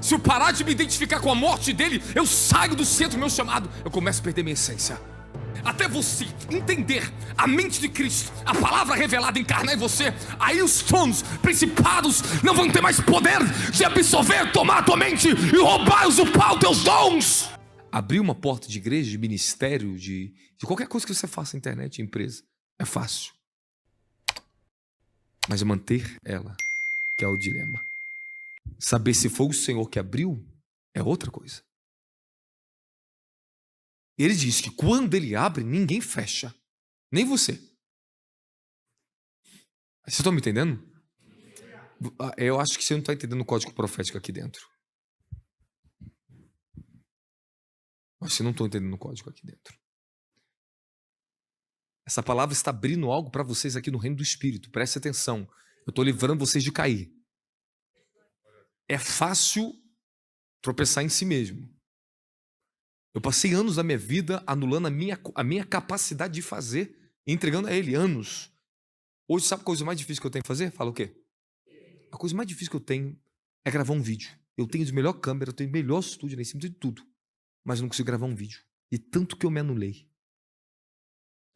Se eu parar de me identificar com a morte dele, eu saio do centro do meu chamado, eu começo a perder minha essência. Até você entender a mente de Cristo, a palavra revelada, encarnar em você, aí os tronos, principados não vão ter mais poder de absorver, tomar a tua mente e roubar, usurpar os teus dons. Abrir uma porta de igreja, de ministério, de qualquer coisa que você faça na internet, empresa, é fácil. Mas manter ela, que é o dilema. Saber se foi o Senhor que abriu, é outra coisa. Ele diz que quando ele abre, ninguém fecha. Nem você. Vocês estão me entendendo? Eu acho que você não está entendendo o código profético aqui dentro. Mas você não está entendendo o código aqui dentro. Essa palavra está abrindo algo para vocês aqui no reino do Espírito. Preste atenção. Eu estou livrando vocês de cair. É fácil tropeçar em si mesmo. Eu passei anos da minha vida anulando a minha capacidade de fazer e entregando a Ele, anos. Hoje, sabe a coisa mais difícil que eu tenho que fazer? Fala o quê? A coisa mais difícil que eu tenho é gravar um vídeo. Eu tenho de melhor câmera, eu tenho melhor estúdio, em cima de tudo. Mas eu não consigo gravar um vídeo. E tanto que eu me anulei.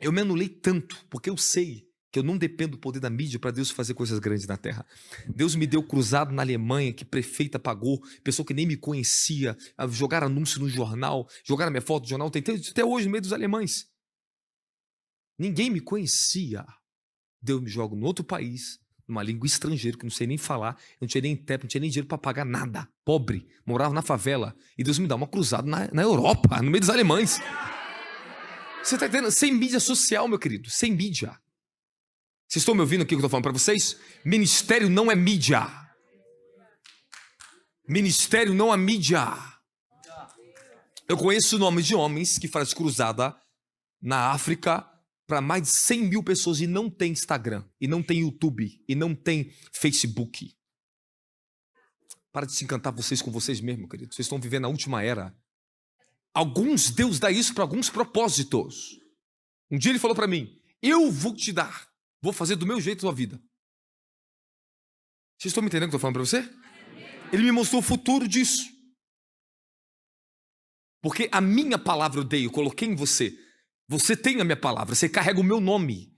Eu me anulei tanto, porque eu sei que eu não dependo do poder da mídia para Deus fazer coisas grandes na terra. Deus me deu cruzado na Alemanha, que prefeita pagou, pessoa que nem me conhecia, jogaram anúncio no jornal, jogaram minha foto no jornal, tem até hoje no meio dos alemães. Ninguém me conhecia. Deus me joga no outro país, numa língua estrangeira, que eu não sei nem falar, eu não tinha nem intérprete, não tinha nem dinheiro para pagar nada, pobre, morava na favela, e Deus me dá uma cruzada na Europa, no meio dos alemães. Você está entendendo? Sem mídia social, meu querido, sem mídia. Vocês estão me ouvindo aqui que eu estou falando para vocês? Ministério não é mídia. Ministério não é mídia. Eu conheço o nome de homens que fazem cruzada na África para mais de 100 mil pessoas e não tem Instagram, e não tem YouTube, e não tem Facebook. Para de se encantar vocês com vocês mesmos, querido. Vocês estão vivendo a última era. Alguns, Deus dá isso para alguns propósitos. Um dia ele falou para mim, eu vou te dar. Vou fazer do meu jeito a tua vida. Vocês estão me entendendo o que eu estou falando para você? Ele me mostrou o futuro disso. Porque a minha palavra eu dei, eu coloquei em você. Você tem a minha palavra, você carrega o meu nome.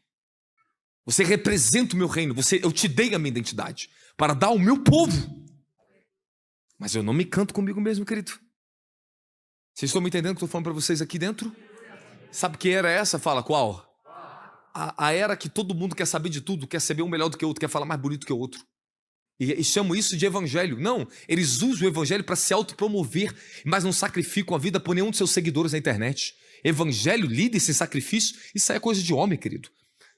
Você representa o meu reino. Eu te dei a minha identidade para dar ao meu povo. Mas eu não me canto comigo mesmo, querido. Vocês estão me entendendo o que eu estou falando para vocês aqui dentro? Sabe que era essa? Fala, qual? A era que todo mundo quer saber de tudo, quer saber um melhor do que o outro, quer falar mais bonito que o outro. E chamam isso de evangelho. Não, eles usam o evangelho para se autopromover, mas não sacrificam a vida por nenhum de seus seguidores na internet. Evangelho, líder sem sacrifício, isso aí é coisa de homem, querido.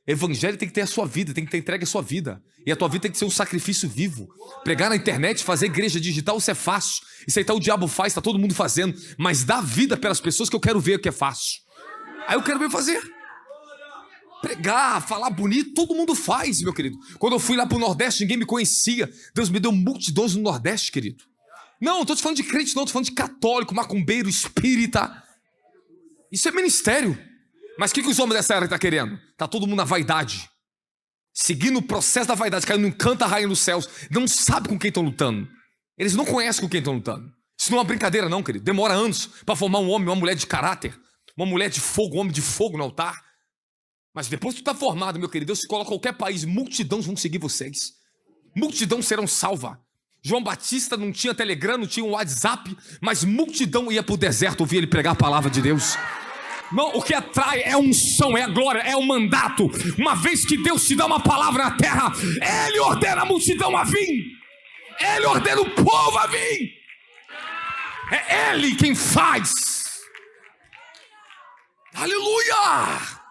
Evangelho tem que ter a sua vida, tem que ter entregue a sua vida. E a tua vida tem que ser um sacrifício vivo. Pregar na internet, fazer igreja digital, isso é fácil. Isso aí tá, o diabo faz, está todo mundo fazendo. Mas dá vida pelas pessoas que eu quero ver que é fácil. Aí eu quero ver fazer. Pregar, falar bonito, todo mundo faz, meu querido. Quando eu fui lá pro Nordeste, ninguém me conhecia. Deus me deu multidões no Nordeste, querido. Não estou te falando de crente, não, estou falando de católico, macumbeiro, espírita. Isso é ministério. Mas o que os homens dessa era estão querendo? Está todo mundo na vaidade. Seguindo o processo da vaidade, caindo em canta, rainha nos céus. Não sabe com quem estão lutando. Eles não conhecem com quem estão lutando. Isso não é uma brincadeira, não, querido. Demora anos para formar um homem, uma mulher de caráter. Uma mulher de fogo, um homem de fogo no altar. Mas depois que tu está formado, meu querido, Deus te coloca em qualquer país, multidões vão seguir vocês. Multidão serão salva. João Batista não tinha Telegram, não tinha um WhatsApp, mas multidão ia para o deserto ouvir ele pregar a palavra de Deus. Não, o que atrai é a unção, é a glória, é o mandato. Uma vez que Deus te dá uma palavra na terra, Ele ordena a multidão a vir. Ele ordena o povo a vir. É Ele quem faz. Aleluia!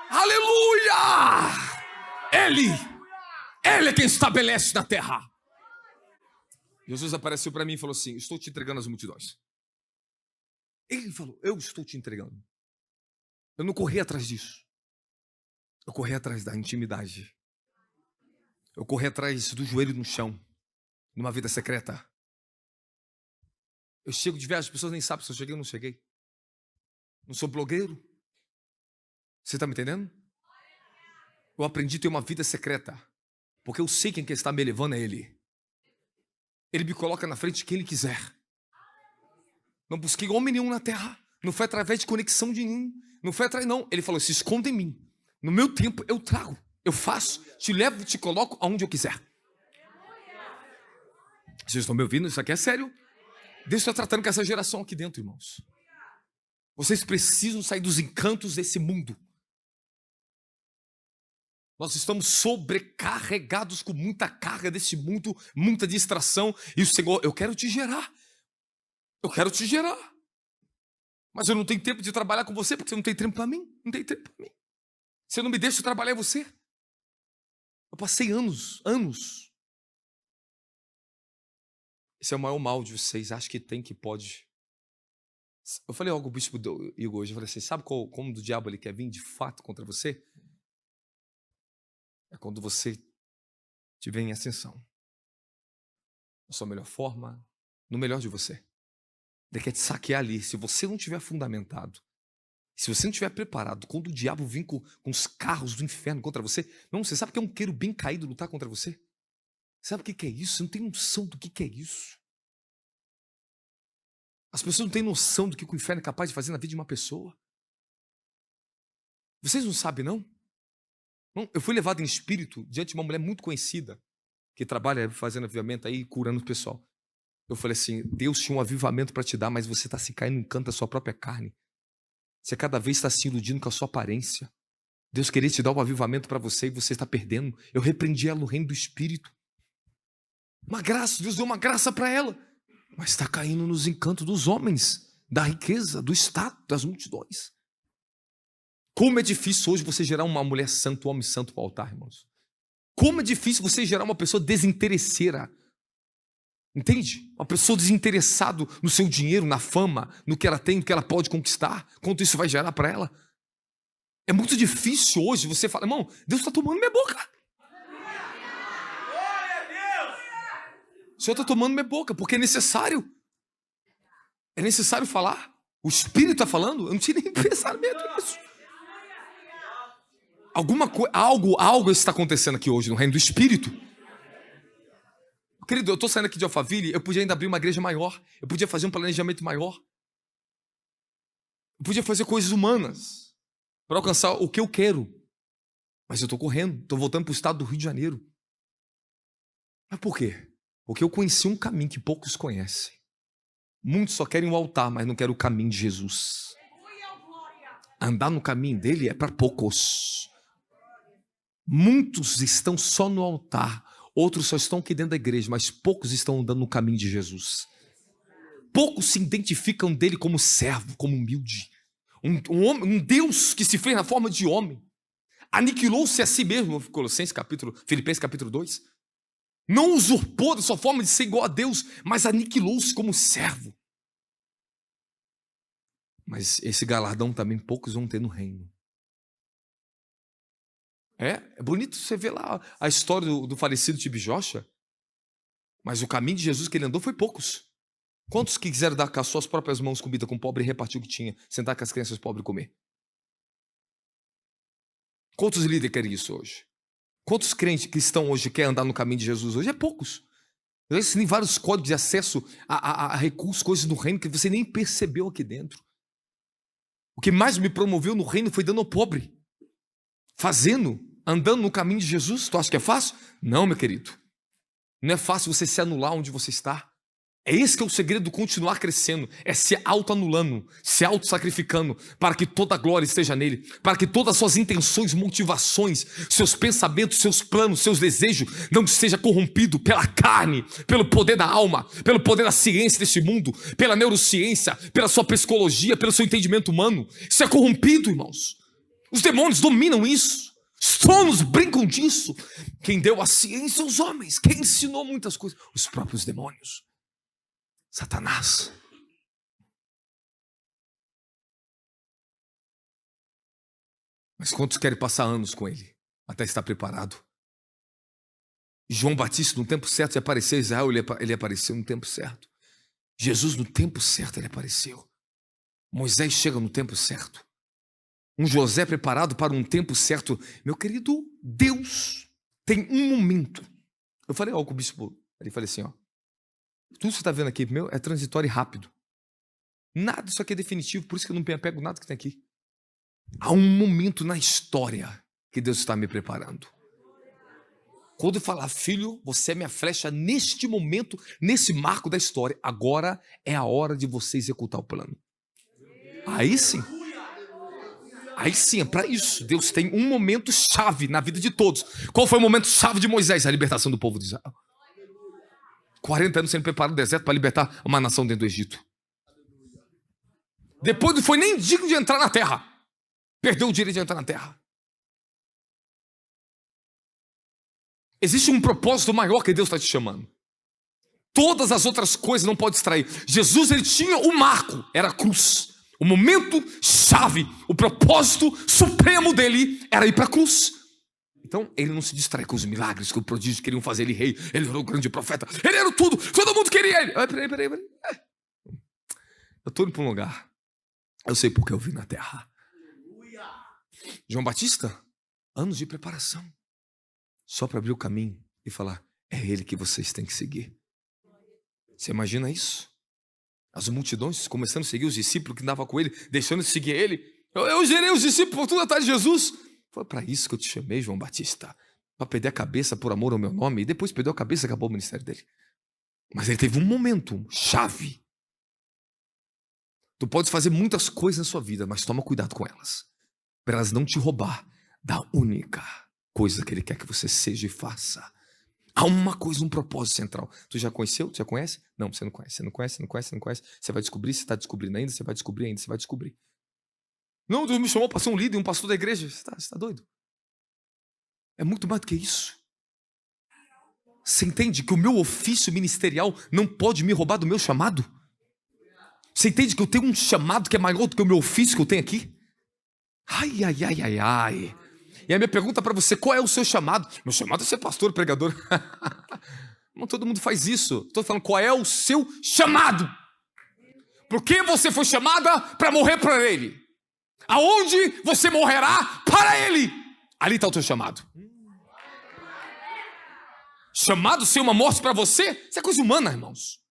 Aleluia! Ele é quem estabelece na terra. Jesus apareceu para mim e falou assim, estou te entregando as multidões. Ele falou, eu estou te entregando. Eu não corri atrás disso. Eu corri atrás da intimidade. Eu corri atrás do joelho no chão, numa vida secreta. Eu chego de viagem, as pessoas nem sabem se eu cheguei ou não cheguei. Não sou blogueiro. Você está me entendendo? Eu aprendi a ter uma vida secreta, porque eu sei quem está me levando é Ele. Ele me coloca na frente de quem Ele quiser. Não busquei homem nenhum na terra. Não foi através de conexão de nenhum. Não foi atrás, não. Ele falou, se esconda em mim. No meu tempo, eu trago. Eu faço. Te levo, te coloco aonde eu quiser. Vocês estão me ouvindo? Isso aqui é sério. Deus está tratando com essa geração aqui dentro, irmãos. Vocês precisam sair dos encantos desse mundo. Nós estamos sobrecarregados com muita carga desse mundo, muita distração. E o Senhor, eu quero te gerar. Eu quero te gerar. Mas eu não tenho tempo de trabalhar com você, porque você não tem tempo para mim. Não tem tempo para mim. Você não me deixa trabalhar em você. Eu passei anos. Esse é o maior mal de vocês. Acho que tem, que pode. Eu falei algo, o bispo Igor, hoje. Eu falei assim, sabe como o diabo ele quer vir de fato contra você? É quando você estiver em ascensão. Na sua melhor forma, no melhor de você. Ele quer te saquear ali. Se você não tiver fundamentado, se você não estiver preparado, quando o diabo vir com os carros do inferno contra você, não, você sabe que é um querubim caído lutar contra você? Sabe o que é isso? Você não tem noção do que é isso. As pessoas não têm noção do que o inferno é capaz de fazer na vida de uma pessoa. Vocês não sabem, não? Não, eu fui levado em espírito diante de uma mulher muito conhecida, que trabalha fazendo avivamento aí, curando o pessoal. Eu falei assim, Deus tinha um avivamento para te dar, mas você está se caindo no canto da sua própria carne. Você cada vez está se iludindo com a sua aparência. Deus queria te dar um avivamento para você e você está perdendo. Eu repreendi ela no reino do Espírito. Uma graça, Deus deu uma graça para ela. Mas está caindo nos encantos dos homens, da riqueza, do estado, das multidões. Como é difícil hoje você gerar uma mulher santa, um homem santo para o altar, irmãos. Como é difícil você gerar uma pessoa desinteresseira. Entende? Uma pessoa desinteressada no seu dinheiro, na fama, no que ela tem, no que ela pode conquistar. Quanto isso vai gerar para ela. É muito difícil hoje você falar, irmão, Deus está tomando minha boca. O Senhor está tomando minha boca, porque é necessário. É necessário falar. O Espírito está falando, eu não tinha nem pensamento nisso. Algo está acontecendo aqui hoje no reino do Espírito. Querido, eu estou saindo aqui de Alphaville, eu podia ainda abrir uma igreja maior, eu podia fazer um planejamento maior, eu podia fazer coisas humanas para alcançar o que eu quero, mas eu estou correndo, estou voltando para o estado do Rio de Janeiro. Mas por quê? Porque eu conheci um caminho que poucos conhecem. Muitos só querem o altar, mas não querem o caminho de Jesus. Andar no caminho dele é para poucos. Muitos estão só no altar, outros só estão aqui dentro da igreja, mas poucos estão andando no caminho de Jesus. Poucos se identificam dele como servo, como humilde. Um Deus que se fez na forma de homem. Aniquilou-se a si mesmo, Filipenses capítulo 2. Não usurpou da sua forma de ser igual a Deus, mas aniquilou-se como servo. Mas esse galardão também poucos vão ter no reino. É bonito você ver lá a história do falecido T.B. Joshua, mas o caminho de Jesus que ele andou foi poucos. Quantos que quiseram dar com as suas próprias mãos comida com o pobre e repartir o que tinha, sentar com as crianças pobres e comer? Quantos líderes querem isso hoje? Quantos crentes cristãos hoje querem andar no caminho de Jesus hoje? É poucos. Eu ensinei vários códigos de acesso a recursos, coisas do reino que você nem percebeu aqui dentro. O que mais me promoveu no reino foi dando ao pobre. Andando no caminho de Jesus. Tu acha que é fácil? Não, meu querido. Não é fácil você se anular onde você está. É esse que é o segredo de continuar crescendo. É se auto-anulando, se auto-sacrificando, para que toda a glória esteja nele, para que todas as suas intenções, motivações, seus pensamentos, seus planos, seus desejos não seja corrompido pela carne, pelo poder da alma, pelo poder da ciência deste mundo, pela neurociência, pela sua psicologia, pelo seu entendimento humano. Isso é corrompido, irmãos. Os demônios dominam isso. Os tronos brincam disso. Quem deu a ciência aos homens, quem ensinou muitas coisas? Os próprios demônios. Satanás. Mas quantos querem passar anos com ele até estar preparado? João Batista no tempo certo, ele apareceu. Israel, ele apareceu no tempo certo. Jesus no tempo certo, ele apareceu. Moisés chega no tempo certo. Um José preparado para um tempo certo. Meu querido, Deus tem um momento. Eu falei algo com o bispo. Ele falou assim, ó. Tudo que você está vendo aqui, meu, é transitório e rápido. Nada disso aqui é definitivo, por isso que eu não me apego nada que tem aqui. Há um momento na história que Deus está me preparando. Quando eu falar, filho, você é minha flecha neste momento, nesse marco da história, agora é a hora de você executar o plano. Aí sim, é para isso. Deus tem um momento chave na vida de todos. Qual foi o momento chave de Moisés? A libertação do povo de Israel. 40 anos sendo preparado no deserto para libertar uma nação dentro do Egito. Depois não foi nem digno de entrar na terra. Perdeu o direito de entrar na terra. Existe um propósito maior que Deus está te chamando. Todas as outras coisas não podem distrair. Jesus, ele tinha um marco, era a cruz. O momento chave, o propósito supremo dele era ir para a cruz. Então, ele não se distrai com os milagres que o prodígio queriam fazer ele rei. Ele era o grande profeta. Ele era tudo. Todo mundo queria ele. Peraí. Eu estou indo para um lugar. Eu sei porque eu vim na terra. João Batista, anos de preparação. Só para abrir o caminho e falar, é ele que vocês têm que seguir. Você imagina isso? As multidões começando a seguir os discípulos que andavam com ele, deixando de seguir ele. Eu gerei os discípulos por tudo atrás de Jesus. Foi para isso que eu te chamei, João Batista. Para perder a cabeça por amor ao meu nome. E depois perdeu a cabeça e acabou o ministério dele. Mas ele teve um momento chave. Tu pode fazer muitas coisas na sua vida, mas toma cuidado com elas. Para elas não te roubar da única coisa que ele quer que você seja e faça. Há uma coisa, um propósito central. Tu já conheceu? Tu já conhece? Não, você não conhece. Você vai descobrir, você está descobrindo ainda, você vai descobrir. Não, Deus me chamou para ser um líder, um pastor da igreja. Você está doido? É muito mais do que isso. Você entende que o meu ofício ministerial não pode me roubar do meu chamado? Você entende que eu tenho um chamado que é maior do que o meu ofício que eu tenho aqui? Ai. E a minha pergunta para você, qual é o seu chamado? Meu chamado é ser pastor, pregador. Não todo mundo faz isso. Estou falando qual é o seu chamado. Por que você foi chamada para morrer para ele? Aonde você morrerá para ele? Ali está o teu chamado. Chamado ser uma morte para você? Isso é coisa humana, irmãos.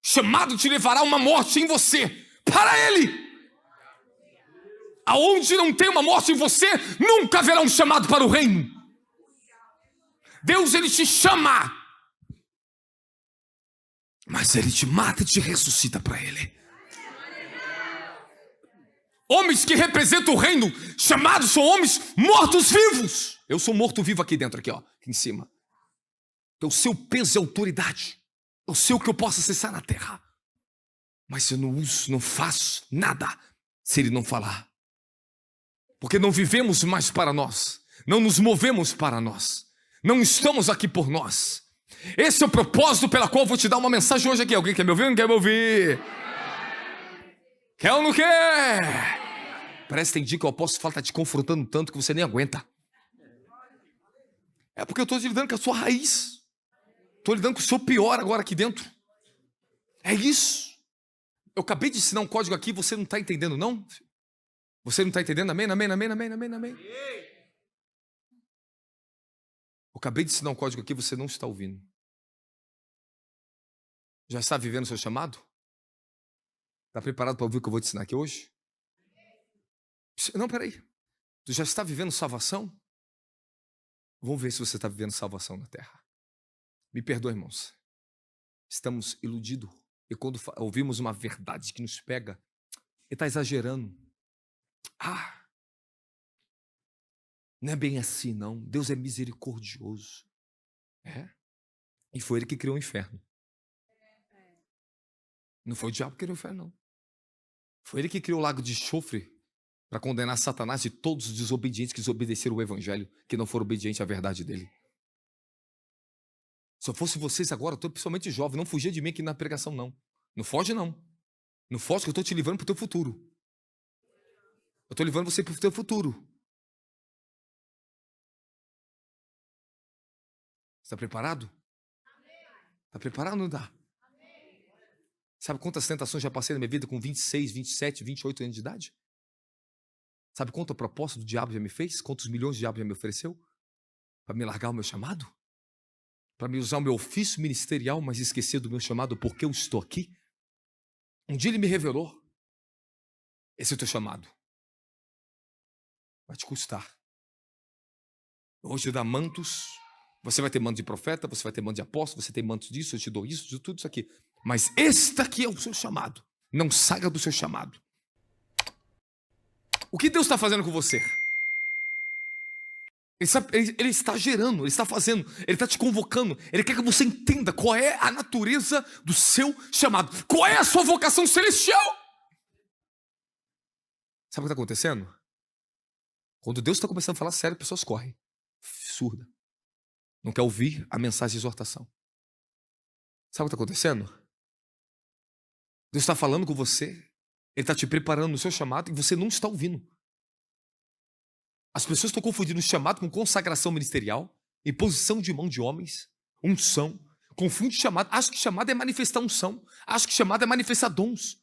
Chamado te levará a uma morte em você para ele. Aonde não tem uma morte em você, nunca haverá um chamado para o reino. Deus, ele te chama, mas ele te mata e te ressuscita para ele. Homens que representam o reino, chamados são homens mortos-vivos. Eu sou morto-vivo aqui dentro, aqui em cima. Então, o seu peso é autoridade. Eu sei o que eu posso acessar na terra. Mas eu não uso, não faço nada se ele não falar. Porque não vivemos mais para nós. Não nos movemos para nós. Não estamos aqui por nós. Esse é o propósito pela qual eu vou te dar uma mensagem hoje aqui. Alguém quer me ouvir ou não quer me ouvir? Quer ou não quer? Parece que tem dia que o apóstolo fala, está te confrontando tanto que você nem aguenta. É porque eu estou lidando com a sua raiz. Estou lidando com o seu pior agora aqui dentro. É isso. Eu acabei de ensinar um código aqui, você não está entendendo, não? Você não está entendendo? Amém? Eu acabei de ensinar um código aqui, você não está ouvindo. Já está vivendo o seu chamado? Está preparado para ouvir o que eu vou te ensinar aqui hoje? Não, peraí. Tu já está vivendo salvação? Vamos ver se você está vivendo salvação na terra. Me perdoa, irmãos. Estamos iludidos. E quando ouvimos uma verdade que nos pega, ele está exagerando. Não é bem assim, não. Deus é misericordioso. E foi ele que criou o inferno. Não foi o diabo que criou o inferno, não. Foi ele que criou o lago de enxofre para condenar Satanás e todos os desobedientes que desobedeceram o evangelho, que não foram obedientes à verdade dele. Se eu fosse vocês agora, eu estou principalmente jovem, não fugia de mim aqui na pregação, não. Não foge, não. Não foge que eu estou te livrando para o teu futuro. Eu estou levando você para o teu futuro. Está preparado? Está preparado ou não está? Sabe quantas tentações já passei na minha vida com 26, 27, 28 anos de idade? Sabe quanta proposta do diabo já me fez? Quantos milhões o diabo já me ofereceu? Para me largar o meu chamado? para me usar o meu ofício ministerial, mas esquecer do meu chamado porque eu estou aqui? Um dia ele me revelou: esse é o teu chamado. Vai te custar. Eu vou te dar mantos. Você vai ter manto de profeta, você vai ter manto de apóstolo, você tem mantos disso, eu te dou isso, de tudo isso aqui. Mas este aqui é o seu chamado. Não saia do seu chamado. O que Deus está fazendo com você? Ele está gerando, ele está fazendo, ele está te convocando. Ele quer que você entenda qual é a natureza do seu chamado. Qual é a sua vocação celestial? Sabe o que está acontecendo? Quando Deus está começando a falar sério, pessoas correm. Surda. Não quer ouvir a mensagem de exortação. Sabe o que está acontecendo? Deus está falando com você. Ele está te preparando no seu chamado e você não está ouvindo. As pessoas estão confundindo chamado com consagração ministerial, imposição de mão de homens, unção. Confunde chamado. Acho que chamado é manifestar unção. Acho que chamado é manifestar dons.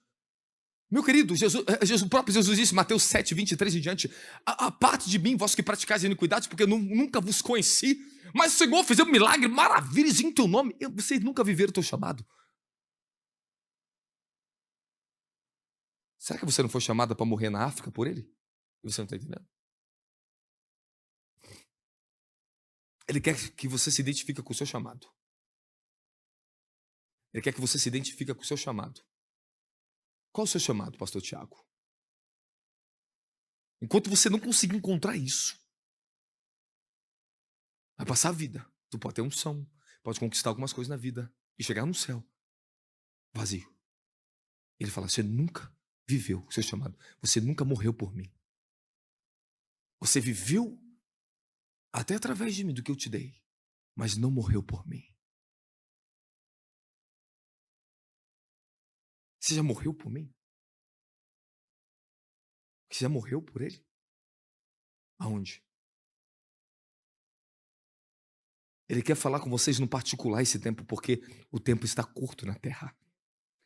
Meu querido, o próprio Jesus disse, Mateus 7, 23 em diante: a parte de mim, vós que praticais iniquidades, porque eu nunca vos conheci. Mas o Senhor fez um milagre, maravilhas em teu nome. Vocês nunca viveram o teu chamado. Será que você não foi chamada para morrer na África por ele? E você não está entendendo? Ele quer que você se identifique com o seu chamado. Ele quer que você se identifique com o seu chamado. Qual é o seu chamado, pastor Tiago? Enquanto você não conseguir encontrar isso, vai passar a vida. Tu pode ter unção, pode conquistar algumas coisas na vida e chegar no céu vazio. Ele fala: você nunca viveu o seu chamado. Você nunca morreu por mim. Você viveu até através de mim, do que eu te dei, mas não morreu por mim. Você já morreu por mim? Você já morreu por ele? Aonde? Ele quer falar com vocês no particular esse tempo, porque o tempo está curto na terra.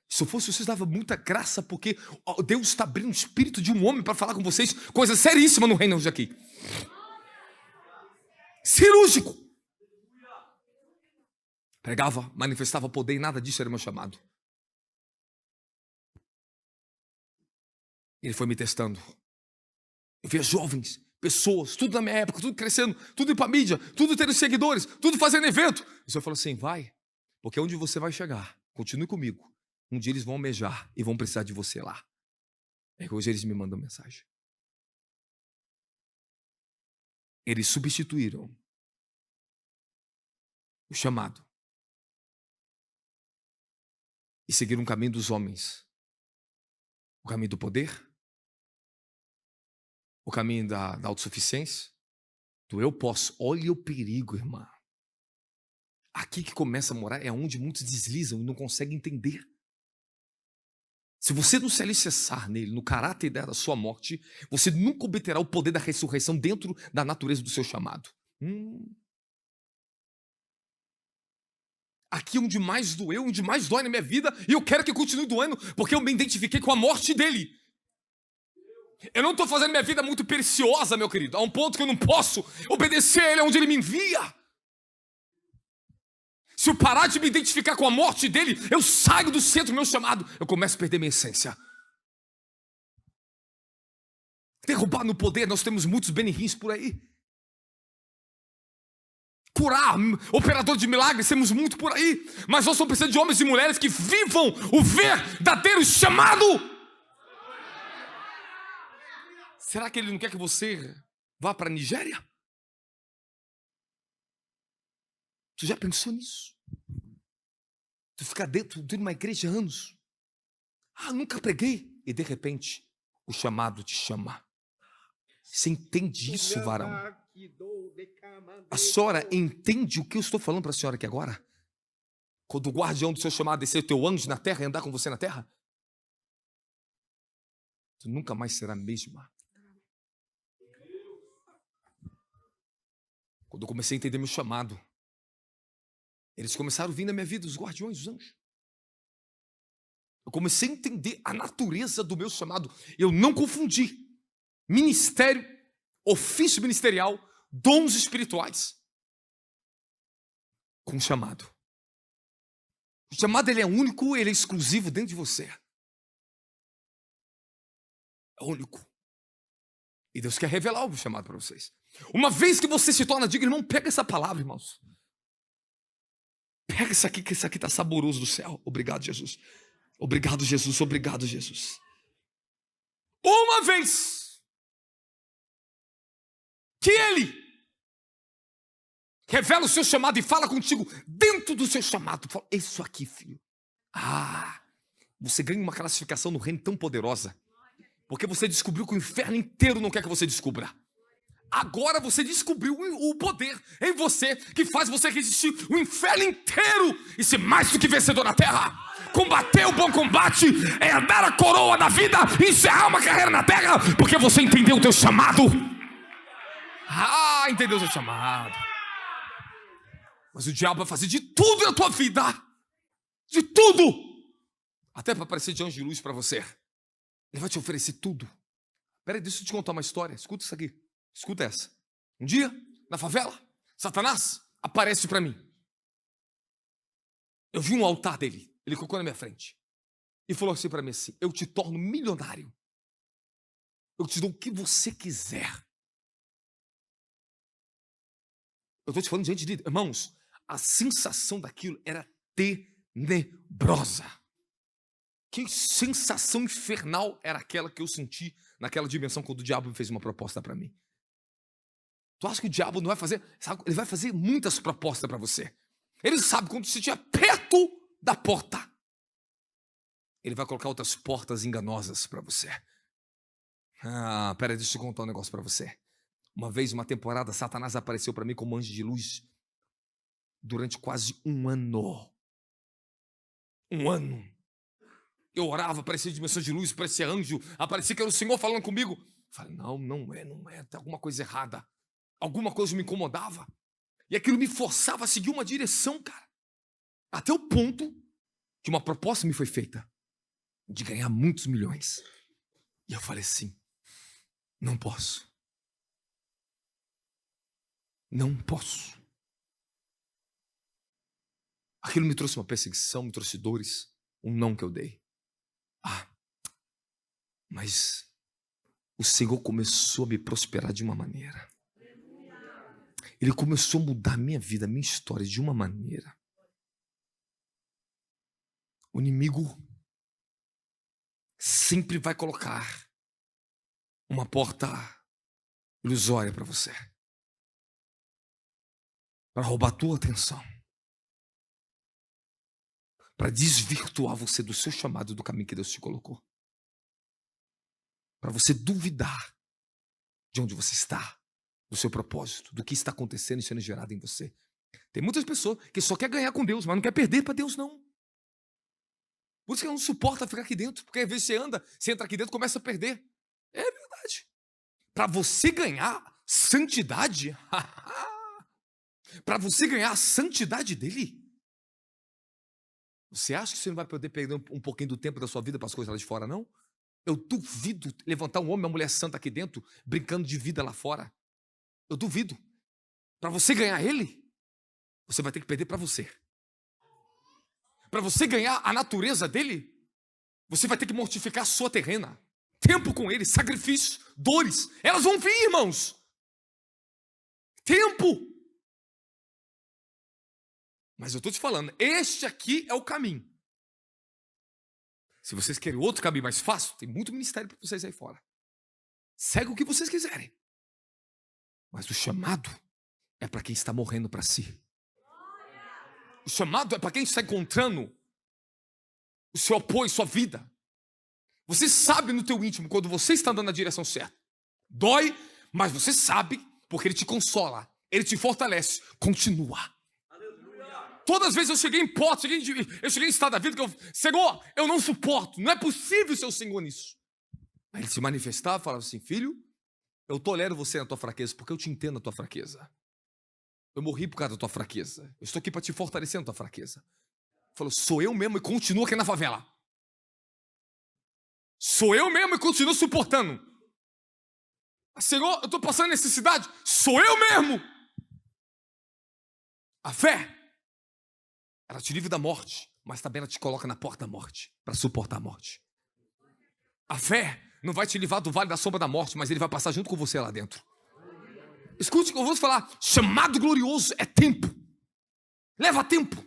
Se eu fosse vocês, dava muita graça, porque Deus está abrindo o espírito de um homem para falar com vocês coisa seríssima no reino de aqui. Cirúrgico. Pregava, manifestava poder e nada disso era meu chamado. Ele foi me testando. Eu via jovens, pessoas, tudo na minha época, tudo crescendo, tudo indo para mídia, tudo tendo seguidores, tudo fazendo evento. E o Senhor falou assim: vai, porque onde você vai chegar, continue comigo. Um dia eles vão almejar e vão precisar de você lá. É que hoje eles me mandam mensagem. Eles substituíram o chamado e seguiram o caminho dos homens. O caminho do poder, o caminho da autossuficiência, do eu posso. Olha o perigo, irmã. Aqui que começa a morar é onde muitos deslizam e não conseguem entender. Se você não se alicerçar nele, no caráter da sua morte, você nunca obterá o poder da ressurreição dentro da natureza do seu chamado. Aqui onde mais doeu, onde mais dói na minha vida, e eu quero que continue doendo, porque eu me identifiquei com a morte dele. Eu não estou fazendo minha vida muito preciosa, meu querido, a um ponto que eu não posso obedecer a ele onde ele me envia. Se eu parar de me identificar com a morte dele, eu saio do centro do meu chamado, eu começo a perder minha essência. Derrubar no poder, nós temos muitos Benihins por aí. Curar, operador de milagres, temos muito por aí. Mas nós estamos precisando de homens e mulheres que vivam o verdadeiro chamado. Será que ele não quer que você vá para a Nigéria? Tu já pensou nisso? Tu ficar dentro de uma igreja há anos. Nunca preguei. E de repente, o chamado te chama. Você entende isso, varão? A senhora entende o que eu estou falando para a senhora aqui agora? Quando o guardião do seu chamado descer o teu anjo na terra e andar com você na terra, tu nunca mais será a mesma. Quando eu comecei a entender meu chamado, eles começaram a vir na minha vida, os guardiões, os anjos. Eu comecei a entender a natureza do meu chamado. Eu não confundi ministério, ofício ministerial, dons espirituais. com o chamado. O chamado, ele é único, ele é exclusivo dentro de você. É único. E Deus quer revelar o chamado para vocês. Uma vez que você se torna digno, irmão, pega essa palavra, irmãos. Pega isso aqui, que isso aqui está saboroso do céu. Obrigado, Jesus. Obrigado, Jesus. Obrigado, Jesus. Uma vez que Ele revela o seu chamado e fala contigo dentro do seu chamado, fala, isso aqui, filho. Você ganha uma classificação no reino tão poderosa, porque você descobriu que o inferno inteiro não quer que você descubra. Agora você descobriu o poder em você que faz você resistir o inferno inteiro e ser mais do que vencedor na terra. Combater o bom combate, herdar a coroa da vida e encerrar uma carreira na terra, porque você entendeu o teu chamado. Entendeu o seu chamado. Mas o diabo vai fazer de tudo na tua vida. De tudo. Até para aparecer de anjo de luz para você. Ele vai te oferecer tudo. Peraí, deixa eu te contar uma história. Escuta isso aqui. Escuta essa. Um dia, na favela, Satanás aparece para mim. Eu vi um altar dele. Ele colocou na minha frente. E falou assim para mim assim, eu te torno milionário. Eu te dou o que você quiser. Eu estou te falando diante de... Irmãos, a sensação daquilo era tenebrosa. Que sensação infernal era aquela que eu senti naquela dimensão quando o diabo me fez uma proposta para mim. Tu acha que o diabo não vai fazer? Sabe, ele vai fazer muitas propostas para você. Ele sabe quando você estiver perto da porta. Ele vai colocar outras portas enganosas para você. Peraí, deixa eu contar um negócio para você. Uma vez, uma temporada, Satanás apareceu para mim como anjo de luz. Durante quase um ano. Um ano. Eu orava, parecia dimensão de luz, parecia anjo. Aparecia que era o Senhor falando comigo. Eu falei, não é. Tem alguma coisa errada. Alguma coisa me incomodava. E aquilo me forçava a seguir uma direção, cara. Até o ponto que uma proposta me foi feita de ganhar muitos milhões. E eu falei assim, não posso. Não posso. Aquilo me trouxe uma perseguição, me trouxe dores, um não que eu dei. Mas o Senhor começou a me prosperar de uma maneira. Ele começou a mudar a minha vida, a minha história de uma maneira. O inimigo sempre vai colocar uma porta ilusória para você. Para roubar a tua atenção. Para desvirtuar você do seu chamado, do caminho que Deus te colocou. Para você duvidar de onde você está, do seu propósito, do que está acontecendo e sendo gerado em você. Tem muitas pessoas que só quer ganhar com Deus, mas não quer perder para Deus, não. Por isso que ela não suporta ficar aqui dentro, porque às vezes você entra aqui dentro e começa a perder. É verdade. Para você ganhar santidade, para você ganhar a santidade dele, você acha que você não vai poder perder um pouquinho do tempo da sua vida para as coisas lá de fora, não? Eu duvido levantar um homem e uma mulher santa aqui dentro, brincando de vida lá fora. Eu duvido. Para você ganhar ele, você vai ter que perder para você. Para você ganhar a natureza dele, você vai ter que mortificar a sua terrena. Tempo com ele, sacrifício, dores. Elas vão vir, irmãos. Tempo. Mas eu estou te falando, este aqui é o caminho. Se vocês querem outro caminho mais fácil, tem muito ministério para vocês aí fora. Segue o que vocês quiserem. Mas o chamado é para quem está morrendo para si. O chamado é para quem está encontrando o seu apoio, sua vida. Você sabe no teu íntimo quando você está andando na direção certa. Dói, mas você sabe porque ele te consola, ele te fortalece. Continua. Todas as vezes eu cheguei em pote, eu cheguei em estado da vida que Senhor, eu não suporto, não é possível ser o Senhor nisso. Aí ele se manifestava e falava assim, filho, eu tolero você na tua fraqueza, porque eu te entendo na tua fraqueza. Eu morri por causa da tua fraqueza. Eu estou aqui para te fortalecer na tua fraqueza. Falou, sou eu mesmo e continuo aqui na favela. Sou eu mesmo e continuo suportando. Senhor, eu estou passando necessidade. Sou eu mesmo. A fé Ela te livra da morte, mas também ela te coloca na porta da morte, para suportar a morte. A fé não vai te livrar do vale da sombra da morte, mas ele vai passar junto com você lá dentro. Escute o que eu vou falar. Chamado glorioso é tempo. Leva tempo.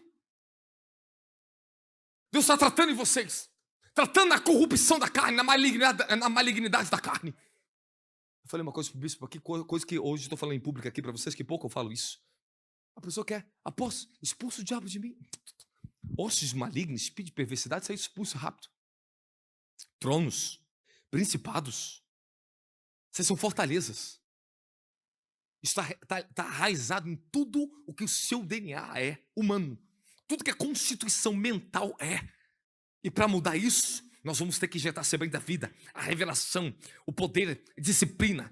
Deus está tratando em vocês. Tratando a corrupção da carne, na malignidade da carne. Eu falei uma coisa para o bispo aqui, coisa que hoje estou falando em público aqui para vocês, que pouco eu falo isso. A pessoa quer, após, expulsa o diabo de mim. Ossos malignos, espírito de perversidade, sai expulso rápido. Tronos, principados, vocês são fortalezas. Está arraizado em tudo o que o seu DNA é humano. Tudo que a constituição mental é. E para mudar isso, nós vamos ter que injetar a semente da vida, a revelação, o poder, disciplina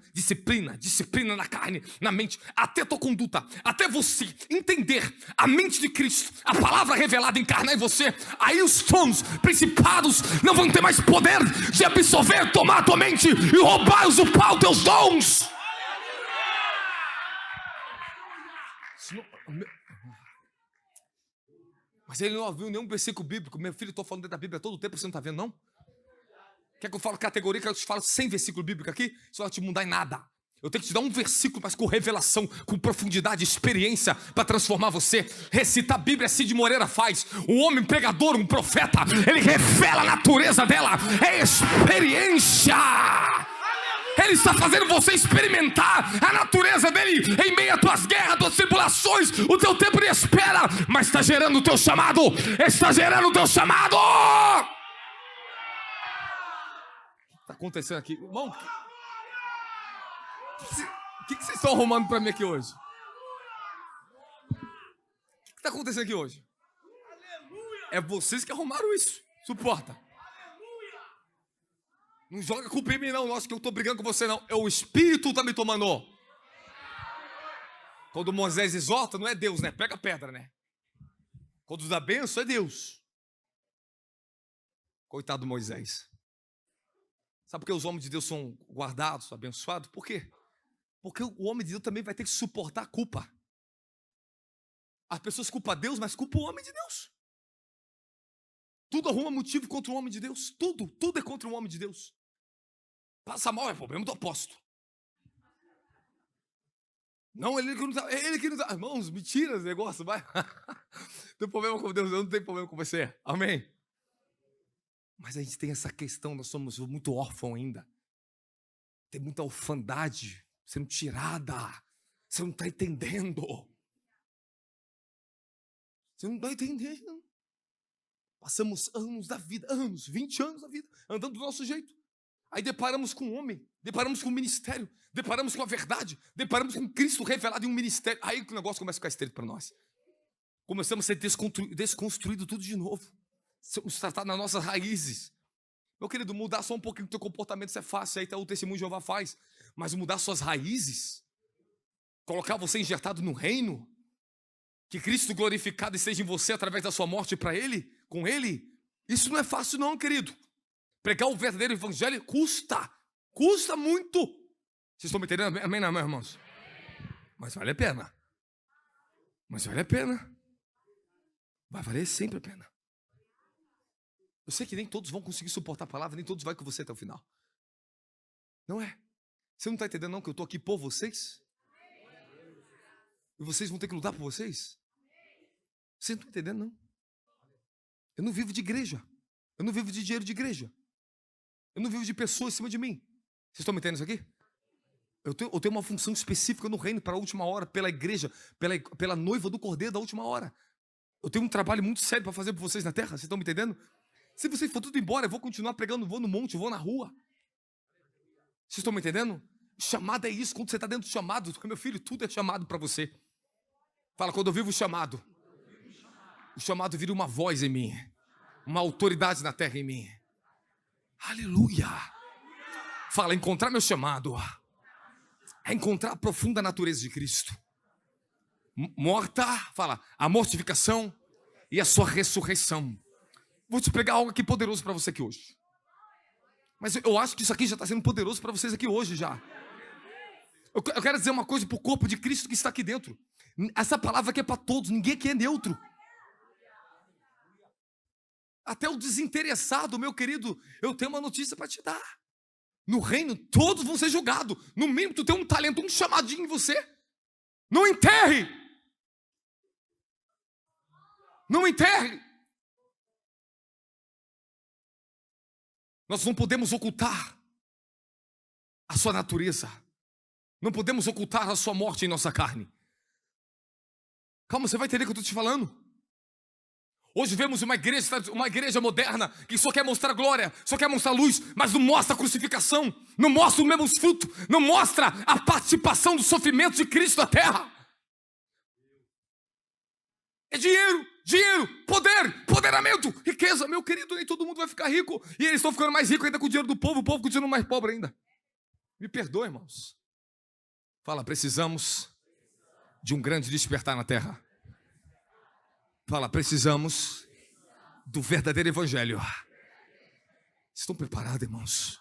na carne, na mente, até a tua conduta, até você entender a mente de Cristo, a palavra revelada, encarnar em você. Aí os tronos, principados, não vão ter mais poder de absorver, tomar a tua mente e roubar, usurpar os teus dons. Mas ele não ouviu nenhum versículo bíblico. Meu filho, estou falando da Bíblia todo o tempo, você não está vendo, não? Quer que eu fale categoria, quer que eu te fale 100 versículos bíblicos aqui? Isso não vai te mudar em nada. Eu tenho que te dar um versículo, mas com revelação, com profundidade, experiência, para transformar você. Recitar a Bíblia, Cid Moreira faz. Um homem pregador, um profeta, ele revela a natureza dela. É experiência. Ele está fazendo você experimentar a natureza dele em meio às tuas guerras, tuas tribulações, o teu tempo de espera, mas está gerando o teu chamado. Está gerando o teu chamado. O que está acontecendo aqui? Irmão, o que vocês estão arrumando para mim aqui hoje? O que está acontecendo aqui hoje? É vocês que arrumaram isso. Suporta. Não joga culpa em mim não, nossa, que eu estou brigando com você não. É o Espírito que está me tomando. Quando Moisés exorta, não é Deus, né? Pega a pedra, né? Quando dá bênção, é Deus. Coitado do Moisés. Sabe por que os homens de Deus são guardados, abençoados? Por quê? Porque o homem de Deus também vai ter que suportar a culpa. As pessoas culpam Deus, mas culpam o homem de Deus. Tudo arruma motivo contra o homem de Deus. Tudo é contra o homem de Deus. Passa mal é problema do apóstolo. Não, ele que não dá. Irmãos, mentira esse negócio, vai. Tem problema com Deus, eu não tenho problema com você. Amém? Mas a gente tem essa questão, nós somos muito órfãos ainda. Tem muita orfandade sendo tirada. Você não está entendendo. Você não está entendendo. Passamos anos da vida, 20 anos da vida, andando do nosso jeito. Aí deparamos com um homem, deparamos com um ministério, deparamos com a verdade, deparamos com Cristo revelado em um ministério. Aí o negócio começa a ficar estreito para nós. Começamos a ser desconstruído tudo de novo. Somos tratados nas nossas raízes. Meu querido, mudar só um pouquinho do teu comportamento, isso é fácil, aí o testemunho de Jeová faz. Mas mudar suas raízes, colocar você injetado no reino, que Cristo glorificado esteja em você através da sua morte para Ele, com Ele, isso não é fácil não, querido. Pregar o verdadeiro evangelho custa muito. Vocês estão me entendendo? Amém, não, meus irmãos? Mas vale a pena. Vai valer sempre a pena. Eu sei que nem todos vão conseguir suportar a palavra, nem todos vão com você até o final. Não é? Você não está entendendo não que eu estou aqui por vocês? E vocês vão ter que lutar por vocês? Você não está entendendo não? Eu não vivo de igreja. Eu não vivo de dinheiro de igreja. Eu não vivo de pessoas em cima de mim. Vocês estão me entendendo isso aqui? Eu tenho uma função específica no reino para a última hora, pela igreja, pela noiva do Cordeiro da última hora. Eu tenho um trabalho muito sério para fazer por vocês na terra. Vocês estão me entendendo? Se vocês for tudo embora, eu vou continuar pregando, vou no monte, vou na rua. Vocês estão me entendendo? Chamado é isso, quando você está dentro do chamado, meu filho, tudo é chamado para você. Fala, quando eu vivo o chamado vira uma voz em mim, uma autoridade na terra em mim. Aleluia. Fala, encontrar meu chamado é encontrar a profunda natureza de Cristo. Morta, fala, a mortificação e a sua ressurreição. Vou te pregar algo aqui poderoso para você aqui hoje. Mas eu acho que isso aqui já está sendo poderoso para vocês aqui hoje já. Eu quero dizer uma coisa para o corpo de Cristo que está aqui dentro. Essa palavra aqui é para todos, ninguém aqui é neutro. Até o desinteressado, meu querido, eu tenho uma notícia para te dar. No reino, todos vão ser julgados. No mínimo, tu tem um talento, um chamadinho em você. Não enterre. Não enterre. Nós não podemos ocultar a sua natureza. Não podemos ocultar a sua morte em nossa carne. Calma, você vai entender o que eu estou te falando. Hoje vemos uma igreja moderna que só quer mostrar glória, só quer mostrar luz, mas não mostra a crucificação, não mostra o mesmo fruto, não mostra a participação do sofrimento de Cristo na terra. É dinheiro, poder, poderamento, riqueza. Meu querido, nem todo mundo vai ficar rico. E eles estão ficando mais ricos ainda com o dinheiro do povo, o povo continuando mais pobre ainda. Me perdoe, irmãos. Fala, precisamos de um grande despertar na terra. Fala, precisamos do verdadeiro evangelho. Estão preparados, irmãos?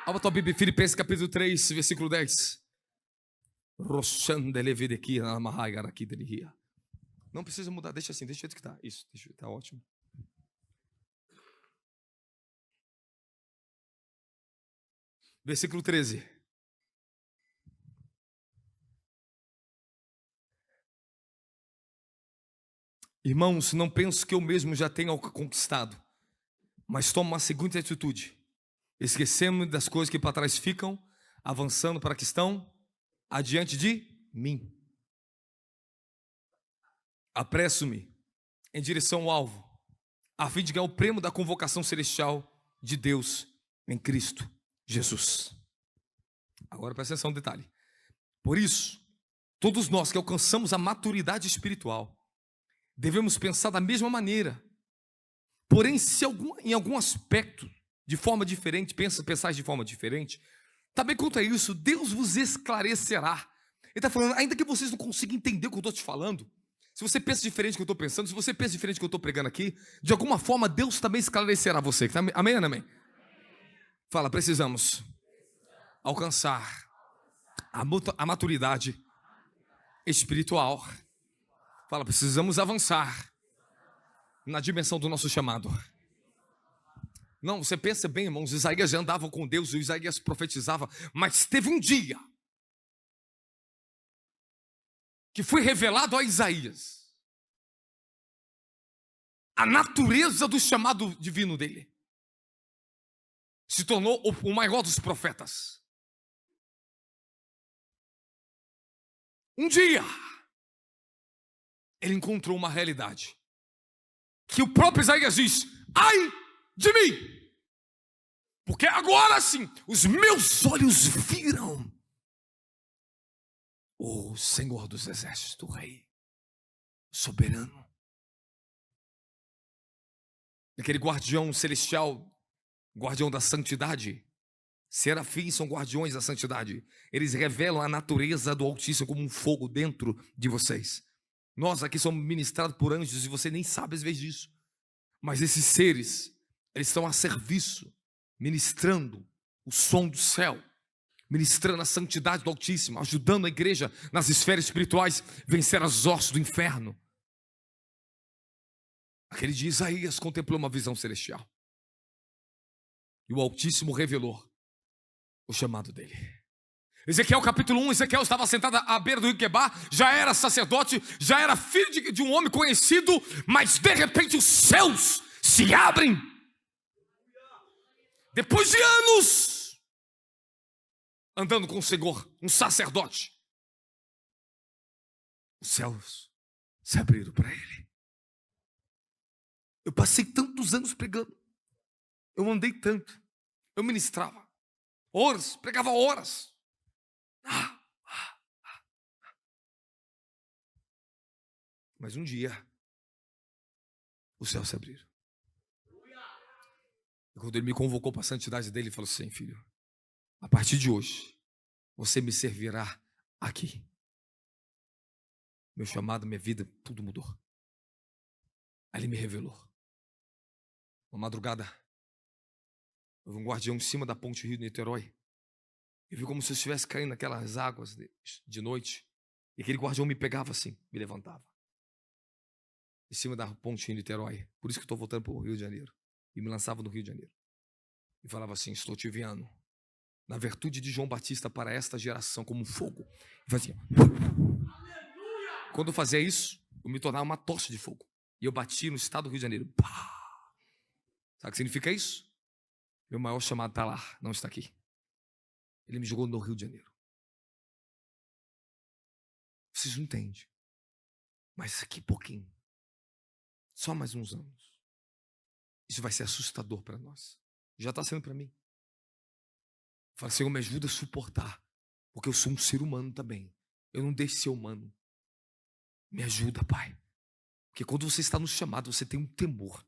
Abra tua Bíblia, Filipenses capítulo 3, versículo 10. Não precisa mudar, deixa assim, deixa do jeito que está. Isso, está ótimo. Versículo 13. Irmãos, não penso que eu mesmo já tenha conquistado, mas tomo uma seguinte atitude: esquecemos das coisas que para trás ficam, avançando para que estão adiante de mim. Apresso-me em direção ao alvo, a fim de ganhar o prêmio da convocação celestial de Deus em Cristo Jesus. Agora presta atenção no detalhe. Por isso, todos nós que alcançamos a maturidade espiritual, devemos pensar da mesma maneira. Porém, se em algum aspecto, de forma diferente, pensar de forma diferente, também quanto a isso, Deus vos esclarecerá. Ele está falando, ainda que vocês não consigam entender o que eu estou te falando, se você pensa diferente do que eu estou pensando, se você pensa diferente do que eu estou pregando aqui, de alguma forma Deus também esclarecerá você. Amém ou amém? Fala, precisamos alcançar a maturidade espiritual. Fala, precisamos avançar na dimensão do nosso chamado. Não, você pensa bem, irmãos, Isaías já andava com Deus, Isaías profetizava, mas teve um dia que foi revelado a Isaías a natureza do chamado divino dele. Se tornou o maior dos profetas. Um dia ele encontrou uma realidade que o próprio Isaías diz: ai de mim, porque agora sim os meus olhos viram o Senhor dos Exércitos, o Rei soberano. Aquele guardião celestial, guardião da santidade. Serafins são guardiões da santidade. Eles revelam a natureza do Altíssimo como um fogo dentro de vocês. Nós aqui somos ministrados por anjos e você nem sabe às vezes disso. Mas esses seres, eles estão a serviço, ministrando o som do céu, ministrando a santidade do Altíssimo, ajudando a igreja nas esferas espirituais vencer as hostes do inferno. Aquele dia Isaías contemplou uma visão celestial e o Altíssimo revelou o chamado dele. Ezequiel capítulo 1, Ezequiel estava sentado à beira do rio Quebar, já era sacerdote, já era filho de um homem conhecido, mas de repente os céus se abrem. Depois de anos andando com o Senhor, um sacerdote, os céus se abriram para ele. Eu passei tantos anos pregando, eu andei tanto, eu ministrava horas, pregava horas. Mas um dia os céus se abriram. E quando ele me convocou para a santidade dele, ele falou assim: filho, a partir de hoje você me servirá aqui. Meu chamado, minha vida, tudo mudou. Aí ele me revelou. Uma madrugada, houve um guardião em cima da ponte Rio-Niterói. Eu vi como se eu estivesse caindo naquelas águas de noite. E aquele guardião me pegava assim, me levantava. em cima da ponte em Niterói. Por isso que eu estou voltando para o Rio de Janeiro. E me lançava no Rio de Janeiro. E falava assim: estou te enviando na virtude de João Batista para esta geração como um fogo. E fazia. Quando eu fazia isso, eu me tornava uma tocha de fogo. E eu batia no estado do Rio de Janeiro. Pá! Sabe o que significa isso? Meu maior chamado está lá, não está aqui. Ele me jogou no Rio de Janeiro. Vocês não entendem. Mas isso aqui pouquinho. Só mais uns anos. Isso vai ser assustador para nós. Já está sendo para mim. Fala, Senhor, me ajuda a suportar. Porque eu sou um ser humano também. Eu não deixo de ser humano. Me ajuda, Pai. Porque quando você está no chamado, você tem um temor.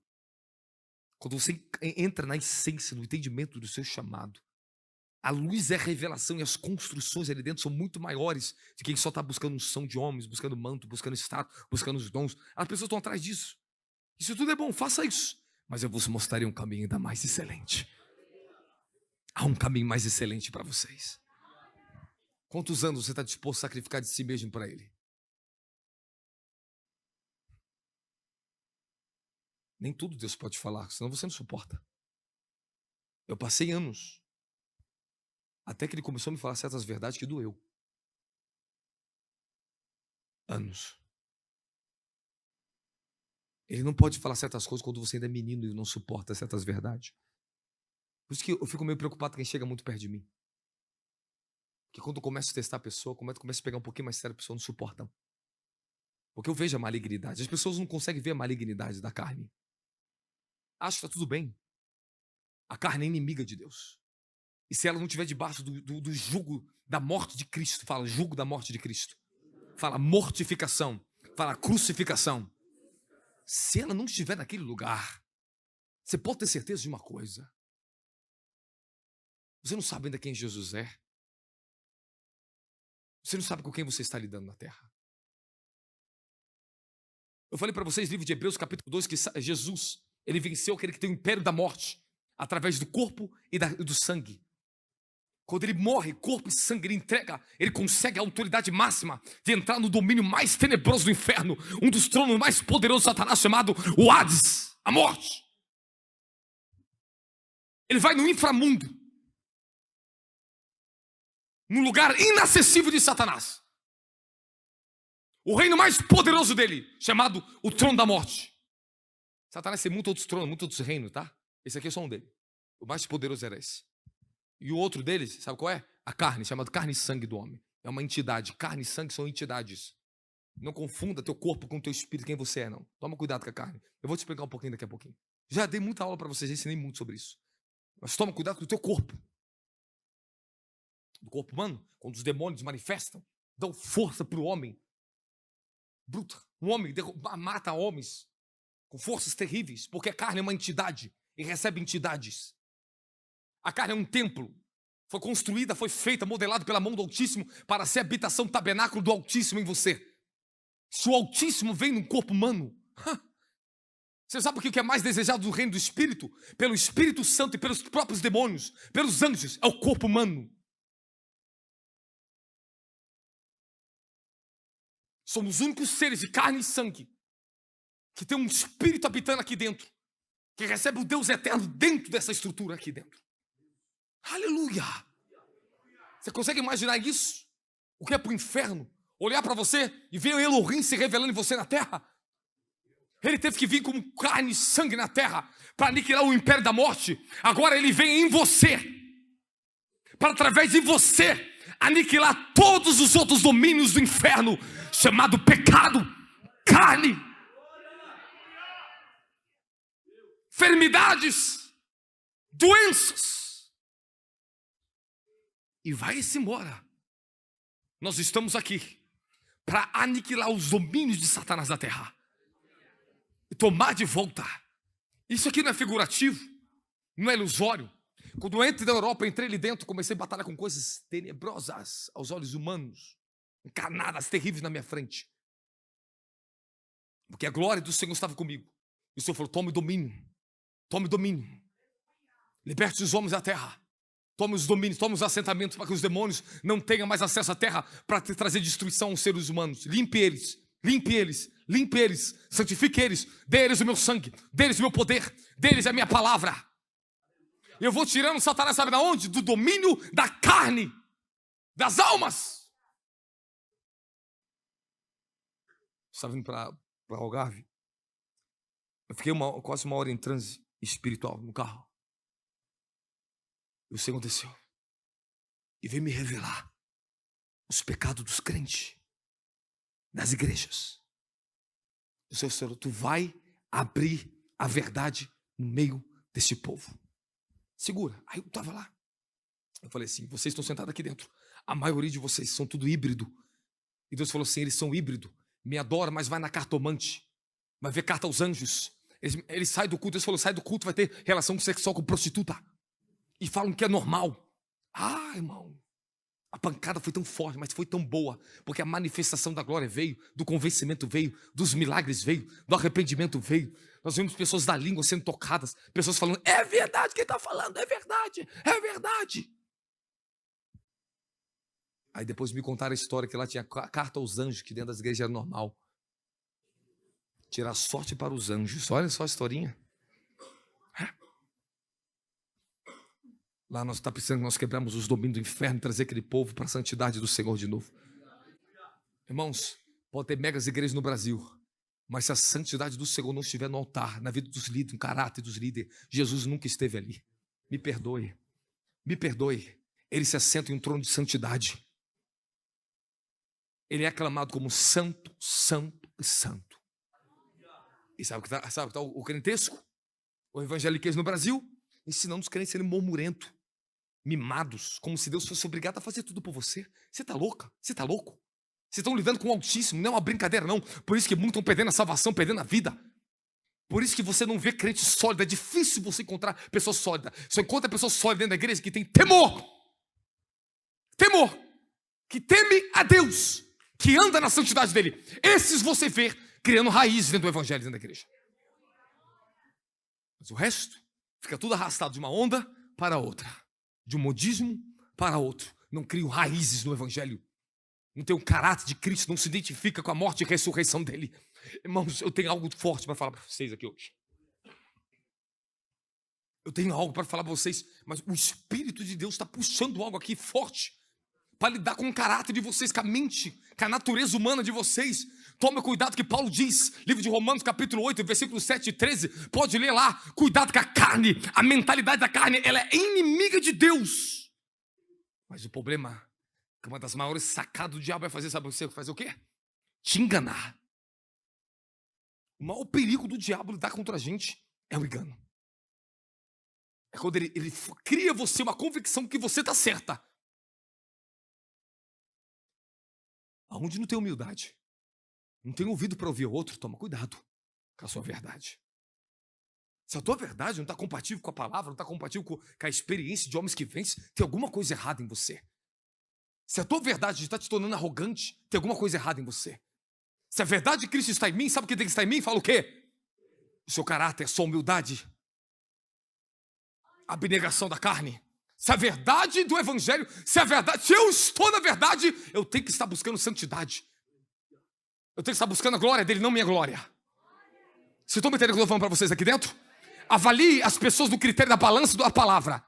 Quando você entra na essência, no entendimento do seu chamado, a luz é a revelação e as construções ali dentro são muito maiores de quem só está buscando unção de homens, buscando manto, buscando status, buscando os dons. As pessoas estão atrás disso. Isso tudo é bom, faça isso. Mas eu vos mostrarei um caminho ainda mais excelente. Há um caminho mais excelente para vocês. Quantos anos você está disposto a sacrificar de si mesmo para Ele? Nem tudo Deus pode falar, senão você não suporta. Eu passei anos, até que Ele começou a me falar certas verdades que doeu. Anos. Ele não pode falar certas coisas quando você ainda é menino e não suporta certas verdades. Por isso que eu fico meio preocupado com quem chega muito perto de mim. Porque quando eu começo a testar a pessoa, começo a pegar um pouquinho mais sério, a pessoa não suporta. Porque eu vejo a malignidade. As pessoas não conseguem ver a malignidade da carne. Acho que está tudo bem. A carne é inimiga de Deus. E se ela não estiver debaixo do jugo da morte de Cristo, fala jugo da morte de Cristo, fala mortificação, fala crucificação. Se ela não estiver naquele lugar, você pode ter certeza de uma coisa. Você não sabe ainda quem Jesus é. Você não sabe com quem você está lidando na terra. Eu falei para vocês, livro de Hebreus, capítulo 2, que Jesus, ele venceu aquele que tem o império da morte, através do corpo e do sangue. Quando ele morre, corpo e sangue, ele consegue a autoridade máxima de entrar no domínio mais tenebroso do inferno, um dos tronos mais poderosos de Satanás, chamado o Hades, a morte. Ele vai no inframundo, num lugar inacessível de Satanás. O reino mais poderoso dele, chamado o trono da morte. Satanás tem muitos outros tronos, muitos outros reinos, tá? Esse aqui é só um dele. O mais poderoso era esse. E o outro deles, sabe qual é? A carne, chamado carne e sangue do homem. É uma entidade. Carne e sangue são entidades. Não confunda teu corpo com teu espírito, quem você é, não. Toma cuidado com a carne. Eu vou te explicar um pouquinho daqui a pouquinho. Já dei muita aula para vocês, ensinei muito sobre isso. Mas toma cuidado com o teu corpo. Do corpo humano, quando os demônios manifestam, dão força para o homem. Bruta. Um homem mata homens com forças terríveis, porque a carne é uma entidade e recebe entidades. A carne é um templo. Foi construída, foi feita, modelada pela mão do Altíssimo para ser habitação, tabernáculo do Altíssimo em você. Se o Altíssimo vem num corpo humano, você sabe o que é mais desejado do reino do Espírito? Pelo Espírito Santo e pelos próprios demônios, pelos anjos, é o corpo humano. Somos os únicos seres de carne e sangue que tem um espírito habitando aqui dentro, que recebe o Deus eterno dentro dessa estrutura aqui dentro. Aleluia! Você consegue imaginar isso? O que é para o inferno? Olhar para você e ver o Elohim se revelando em você na terra? Ele teve que vir como carne e sangue na terra para aniquilar o império da morte. Agora ele vem em você, para através de você aniquilar todos os outros domínios do inferno, chamado pecado, carne, enfermidades, doenças. E vai-se embora. Nós estamos aqui para aniquilar os domínios de Satanás na terra e tomar de volta. Isso aqui não é figurativo, não é ilusório. Quando eu entrei na Europa, entrei ali dentro, comecei a batalhar com coisas tenebrosas aos olhos humanos, encarnadas, terríveis na minha frente. Porque a glória do Senhor estava comigo. E o Senhor falou: tome domínio, tome domínio. Liberte os homens da terra. Tome os domínios, tome os assentamentos para que os demônios não tenham mais acesso à terra para trazer destruição aos seres humanos. Limpe eles, limpe eles, santifique eles, dê eles o meu sangue, dê eles o meu poder, dê eles a minha palavra. Eu vou tirando Satanás, sabe de onde? Do domínio da carne, das almas. Estava vindo para Algarve. Eu fiquei quase uma hora em transe espiritual no carro. E o Senhor desceu e veio me revelar os pecados dos crentes nas igrejas. O Senhor, tu vai abrir a verdade no meio desse povo. Segura. Aí eu estava lá. Eu falei assim, vocês estão sentados aqui dentro. A maioria de vocês são tudo híbrido. E Deus falou assim, eles são híbrido. Me adora, mas vai na cartomante. Vai ver carta aos anjos. Eles saem do culto. Deus falou, sai do culto, vai ter relação sexual com prostituta. E falam que é normal. Ah, irmão. A pancada foi tão forte, mas foi tão boa. Porque a manifestação da glória veio, do convencimento veio, dos milagres veio, do arrependimento veio. Nós vimos pessoas da língua sendo tocadas. Pessoas falando, é verdade quem está falando, é verdade, é verdade. Aí depois me contaram a história que lá tinha carta aos anjos, que dentro das igrejas era normal. Tirar sorte para os anjos. Olha só a historinha. Lá nós está precisando que nós quebramos os domínios do inferno e trazer aquele povo para a santidade do Senhor de novo. Irmãos, pode ter megas igrejas no Brasil, mas se a santidade do Senhor não estiver no altar, na vida dos líderes, no caráter dos líderes, Jesus nunca esteve ali. Me perdoe. Me perdoe. Ele se assenta em um trono de santidade. Ele é aclamado como santo, santo e santo. E sabe o que está o crentesco? O evangeliquez no Brasil? Ensinando os crentes a serem murmurentos, mimados, como se Deus fosse obrigado a fazer tudo por você. Você está louca? Você está louco? Vocês estão lidando com o Altíssimo, não é uma brincadeira não. Por isso que muitos estão perdendo a salvação, perdendo a vida. Por isso que você não vê crente sólido. É difícil você encontrar pessoas sólidas. Só encontra pessoas sólidas dentro da igreja que tem temor. Temor. Que teme a Deus. Que anda na santidade dele. Esses você vê criando raízes dentro do evangelho, dentro da igreja. Mas o resto fica tudo arrastado de uma onda para outra. De um modismo para outro. Não criam raízes no evangelho. Não tem o caráter de Cristo. Não se identifica com a morte e ressurreição dele. Irmãos, eu tenho algo forte para falar para vocês aqui hoje. Eu tenho algo para falar para vocês. Mas o Espírito de Deus está puxando algo aqui forte. Para lidar com o caráter de vocês, com a mente, com a natureza humana de vocês. Tome cuidado que Paulo diz, livro de Romanos capítulo 8, versículos 7 e 13, pode ler lá, cuidado com a carne, a mentalidade da carne, ela é inimiga de Deus. Mas o problema, que uma das maiores sacadas do diabo vai fazer, sabe você fazer o quê? Te enganar. O maior perigo do diabo lidar contra a gente é o engano. É quando ele cria você uma convicção que você está certa. Aonde não tem humildade, não tem ouvido para ouvir o outro, toma cuidado com a sua verdade. Se a tua verdade não está compatível com a palavra, não está compatível com a experiência de homens que vencem, tem alguma coisa errada em você. Se a tua verdade está te tornando arrogante, tem alguma coisa errada em você. Se a verdade de Cristo está em mim, sabe o que tem que estar em mim? Fala o quê? O seu caráter, a sua humildade, a abnegação da carne. Se a verdade do evangelho, se eu estou na verdade, eu tenho que estar buscando santidade. Eu tenho que estar buscando a glória dele, não minha glória. Vocês estão me entendendo o que eu estou falando para vocês aqui dentro? Avalie as pessoas no critério da balança da palavra.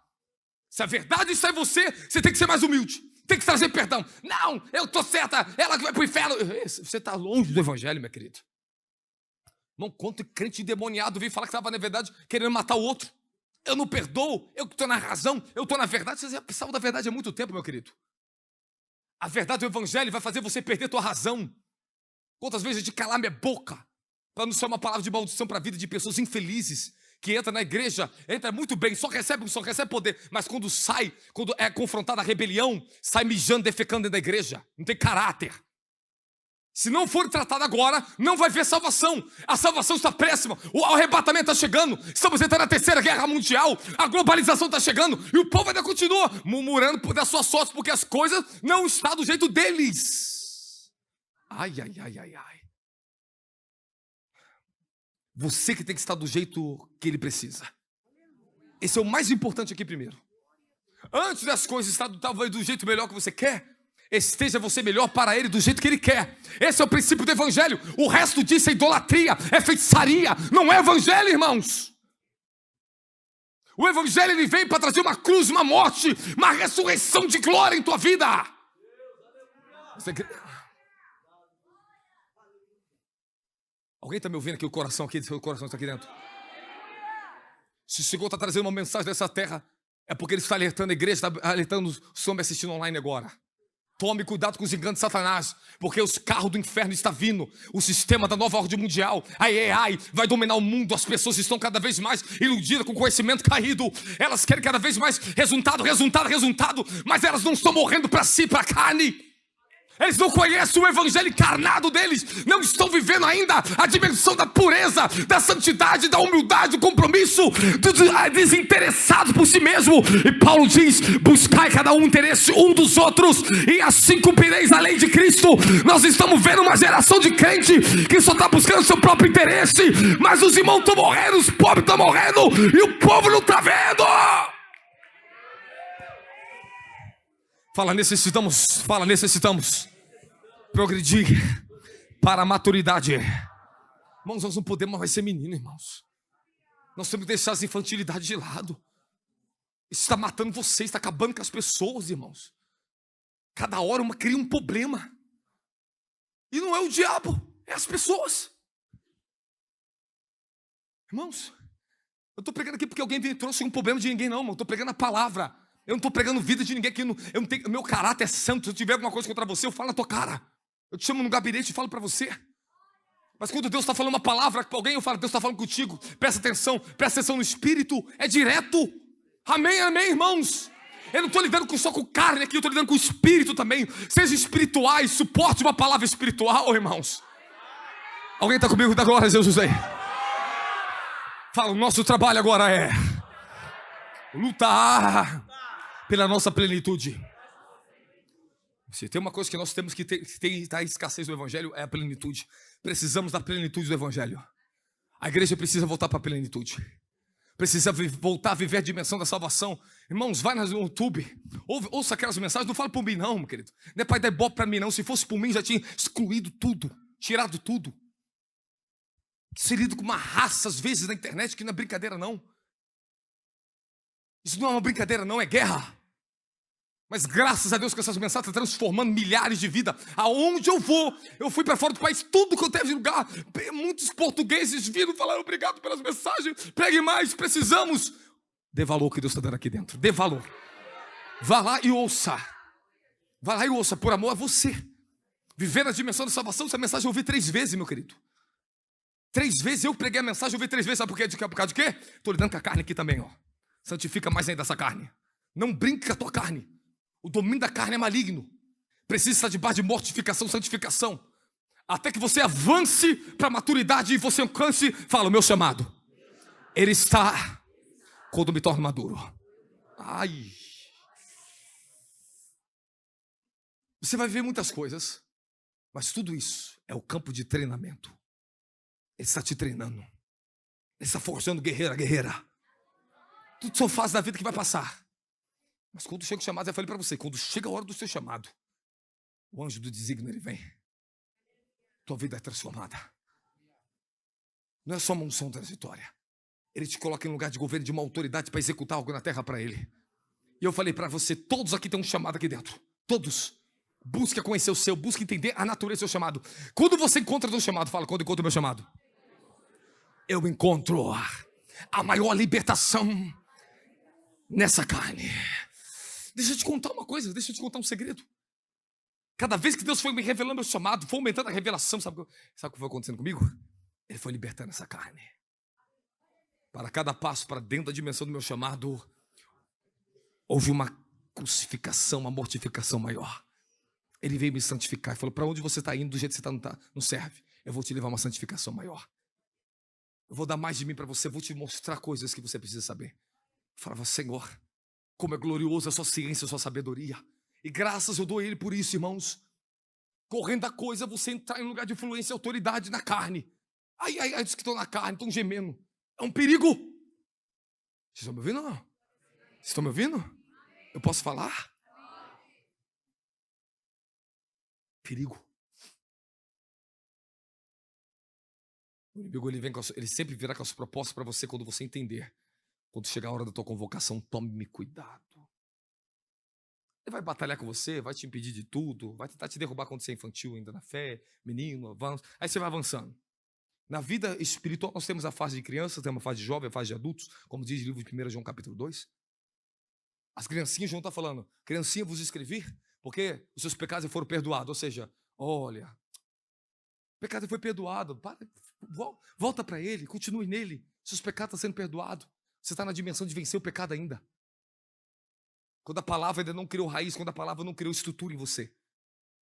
Se a verdade está em você, você tem que ser mais humilde. Tem que trazer perdão. Não, eu estou certa, ela que vai para o inferno. Você está longe do evangelho, meu querido. Não conta crente endemoniado vir falar que estava na verdade querendo matar o outro. Eu não perdoo, eu que estou na razão, eu estou na verdade. Você já precisava da verdade há muito tempo, meu querido. A verdade do evangelho vai fazer você perder a tua razão. Quantas vezes a gente calar minha boca para não ser uma palavra de maldição para a vida de pessoas infelizes que entra na igreja, entra muito bem, só recebe poder, mas quando sai, quando é confrontada a rebelião, sai mijando, defecando dentro da igreja, não tem caráter. Se não for tratado agora, não vai ver salvação. A salvação está próxima, o arrebatamento está chegando, estamos entrando na terceira guerra mundial, a globalização está chegando, e o povo ainda continua murmurando das suas sortes, porque as coisas não estão do jeito deles. Ai. Você que tem que estar do jeito que ele precisa. Esse é o mais importante aqui primeiro. Antes das coisas estarem talvez do jeito melhor que você quer, Esteja você melhor para Ele do jeito que Ele quer. Esse é o princípio do evangelho. O resto disso é idolatria, é feitiçaria. Não é evangelho, irmãos. O evangelho ele veio para trazer uma cruz, uma morte, uma ressurreição de glória em tua vida. Alguém está me ouvindo aqui? O coração está aqui dentro. Se o Senhor está trazendo uma mensagem dessa terra, é porque Ele está alertando a igreja, está alertando o Senhor me assistindo online agora. Tome cuidado com os enganos de Satanás, porque os carros do inferno estão vindo. O sistema da nova ordem mundial, a AI, vai dominar o mundo. As pessoas estão cada vez mais iludidas com conhecimento caído. Elas querem cada vez mais resultado, mas elas não estão morrendo para si, para a carne. Eles não conhecem o evangelho encarnado deles. Não estão vivendo ainda a dimensão da pureza, da santidade, da humildade, do compromisso, desinteressados por si mesmo. E Paulo diz: buscai cada um interesse um dos outros, e assim cumprireis a lei de Cristo. Nós estamos vendo uma geração de crente que só está buscando seu próprio interesse, mas os irmãos estão morrendo, os pobres estão morrendo, e o povo não está vendo. Necessitamos progredir para a maturidade. Irmãos, nós não podemos mais ser menino, irmãos. Nós temos que deixar as infantilidades de lado. Isso está matando vocês, está acabando com as pessoas, irmãos. Cada hora cria um problema. E não é o diabo, é as pessoas. Irmãos, eu estou pregando aqui porque alguém trouxe um problema de ninguém, não, irmão. Eu estou pregando a palavra. Eu não estou pregando vida de ninguém aqui. Meu caráter é santo. Se eu tiver alguma coisa contra você, eu falo na tua cara. Eu te chamo no gabinete e falo para você. Mas quando Deus está falando uma palavra para alguém, eu falo: Deus está falando contigo. Presta atenção no Espírito. É direto. Amém, amém, irmãos. Eu não estou lidando só com carne aqui, eu estou lidando com o Espírito também. Sejam espirituais, suporte uma palavra espiritual, irmãos. Alguém está comigo? Dá glória a Jesus aí. Fala: o nosso trabalho agora é lutar pela nossa plenitude. Se tem uma coisa que nós temos que ter a escassez do evangelho, é a plenitude. Precisamos da plenitude do evangelho. A igreja precisa voltar para a plenitude. Precisa voltar a viver a dimensão da salvação. Irmãos, vai no YouTube, ouça aquelas mensagens. Não fala por mim não, meu querido. Não é para dar ibope para mim não. Se fosse por mim, já tinha excluído tudo, tirado tudo. Inserido com uma raça às vezes na internet, que não é brincadeira não. Isso não é uma brincadeira não, é guerra. Mas graças a Deus que essas mensagens estão transformando milhares de vidas. Aonde eu vou, eu fui para fora do país, tudo que eu teve lugar. Muitos portugueses viram e falaram: obrigado pelas mensagens, pregue mais, precisamos. Dê valor que Deus está dando aqui dentro, dê valor. Vá lá e ouça. Vá lá e ouça, por amor a você. Viver na dimensão da salvação, essa mensagem eu ouvi 3 vezes, meu querido. 3 vezes eu preguei a mensagem, eu ouvi 3 vezes. Sabe por quê? Por causa de quê? Estou lidando com a carne aqui também, ó. Santifica mais ainda essa carne. Não brinque com a tua carne. O domínio da carne é maligno. Precisa estar debaixo de mortificação, santificação. Até que você avance para a maturidade e você alcance. Fala: o meu chamado, ele está quando me torno maduro. Ai. Você vai ver muitas coisas, mas tudo isso é o campo de treinamento. Ele está te treinando. Ele está forjando guerreira. Tudo são fases da vida que vai passar. Mas quando chega o chamado, eu falei para você, quando chega a hora do seu chamado, o anjo do desígnio, ele vem. Tua vida é transformada. Não é só uma unção transitória. Ele te coloca em lugar de governo, de uma autoridade para executar algo na terra para ele. E eu falei para você, todos aqui têm um chamado aqui dentro. Todos. Busque conhecer o seu, busque entender a natureza do seu chamado. Quando você encontra o seu chamado, fala: quando encontro o meu chamado, eu encontro a maior libertação nessa carne. Deixa eu te contar uma coisa, deixa eu te contar um segredo. Cada vez que Deus foi me revelando o meu chamado, foi aumentando a revelação, sabe o que foi acontecendo comigo? Ele foi libertando essa carne. Para cada passo, para dentro da dimensão do meu chamado, houve uma crucificação, uma mortificação maior. Ele veio me santificar e falou: para onde você está indo, do jeito que você está, não serve. Eu vou te levar a uma santificação maior. Eu vou dar mais de mim para você, vou te mostrar coisas que você precisa saber. Eu falava: Senhor, como é gloriosa a sua ciência, a sua sabedoria. E graças eu dou a Ele por isso, irmãos. Correndo a coisa, você entrar em lugar de influência e autoridade na carne. Ai, diz que estão na carne, estão gemendo. É um perigo. Vocês estão me ouvindo ou não? Vocês estão me ouvindo? Eu posso falar? Perigo. O inimigo ele sempre virá com as propostas para você quando você entender. Quando chegar a hora da tua convocação, tome cuidado. Ele vai batalhar com você, vai te impedir de tudo, vai tentar te derrubar quando você é infantil ainda na fé, menino, avança. Aí você vai avançando. Na vida espiritual, nós temos a fase de criança, temos a fase de jovem, a fase de adultos, como diz o livro de 1 João capítulo 2. As criancinhas, João está falando, criancinha vos escrevi, porque os seus pecados foram perdoados. Ou seja, olha, o pecado foi perdoado, volta para ele, continue nele, seus pecados estão sendo perdoados. Você está na dimensão de vencer o pecado ainda. Quando a palavra ainda não criou raiz, quando a palavra não criou estrutura em você.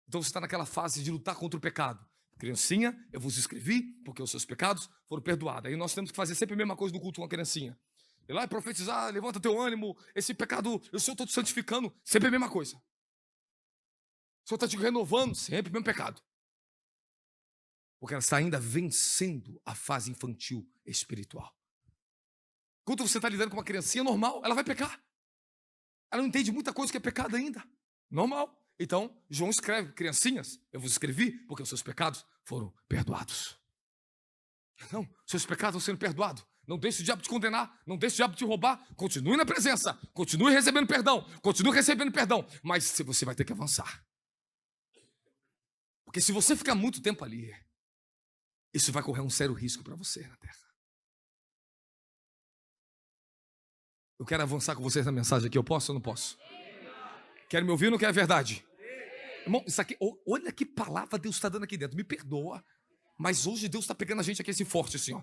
Então você está naquela fase de lutar contra o pecado. Criancinha, eu vos escrevi, porque os seus pecados foram perdoados. Aí nós temos que fazer sempre a mesma coisa no culto com uma criancinha. Ir lá e profetizar, levanta teu ânimo, esse pecado, eu Senhor estou te santificando, sempre a mesma coisa. O Senhor está te renovando, sempre o mesmo pecado. Porque ela está ainda vencendo a fase infantil espiritual. Quando você está lidando com uma criancinha normal, ela vai pecar. Ela não entende muita coisa que é pecado ainda. Normal. Então, João escreve, criancinhas, eu vos escrevi porque os seus pecados foram perdoados. Não, seus pecados estão sendo perdoados. Não deixe o diabo te condenar, não deixe o diabo te roubar. Continue na presença, continue recebendo perdão, mas você vai ter que avançar. Porque se você ficar muito tempo ali, isso vai correr um sério risco para você na terra. Eu quero avançar com vocês na mensagem aqui, eu posso ou não posso? Quer me ouvir ou não quer a verdade? Irmão, isso aqui, olha que palavra Deus está dando aqui dentro. Me perdoa, mas hoje Deus está pegando a gente aqui assim forte assim, ó.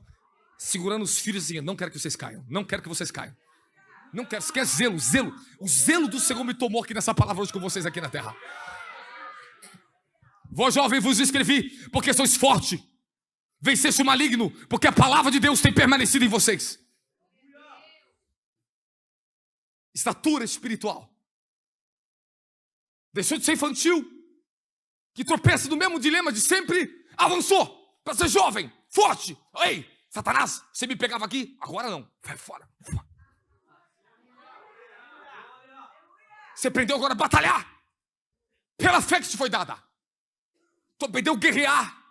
Segurando os filhos assim, não quero que vocês caiam. Não quero que vocês caiam. Não quero, você quer zelo. O zelo do Senhor me tomou aqui nessa palavra hoje com vocês aqui na terra. Vós jovem vos escrevi, porque sois forte. Venceste o maligno, porque a palavra de Deus tem permanecido em vocês. Estatura espiritual. Deixou de ser infantil, que tropeça no mesmo dilema de sempre, avançou para ser jovem, forte. Ei, Satanás, você me pegava aqui, agora não, vai fora. Você aprendeu agora a batalhar, pela fé que te foi dada. Tu aprendeu a guerrear,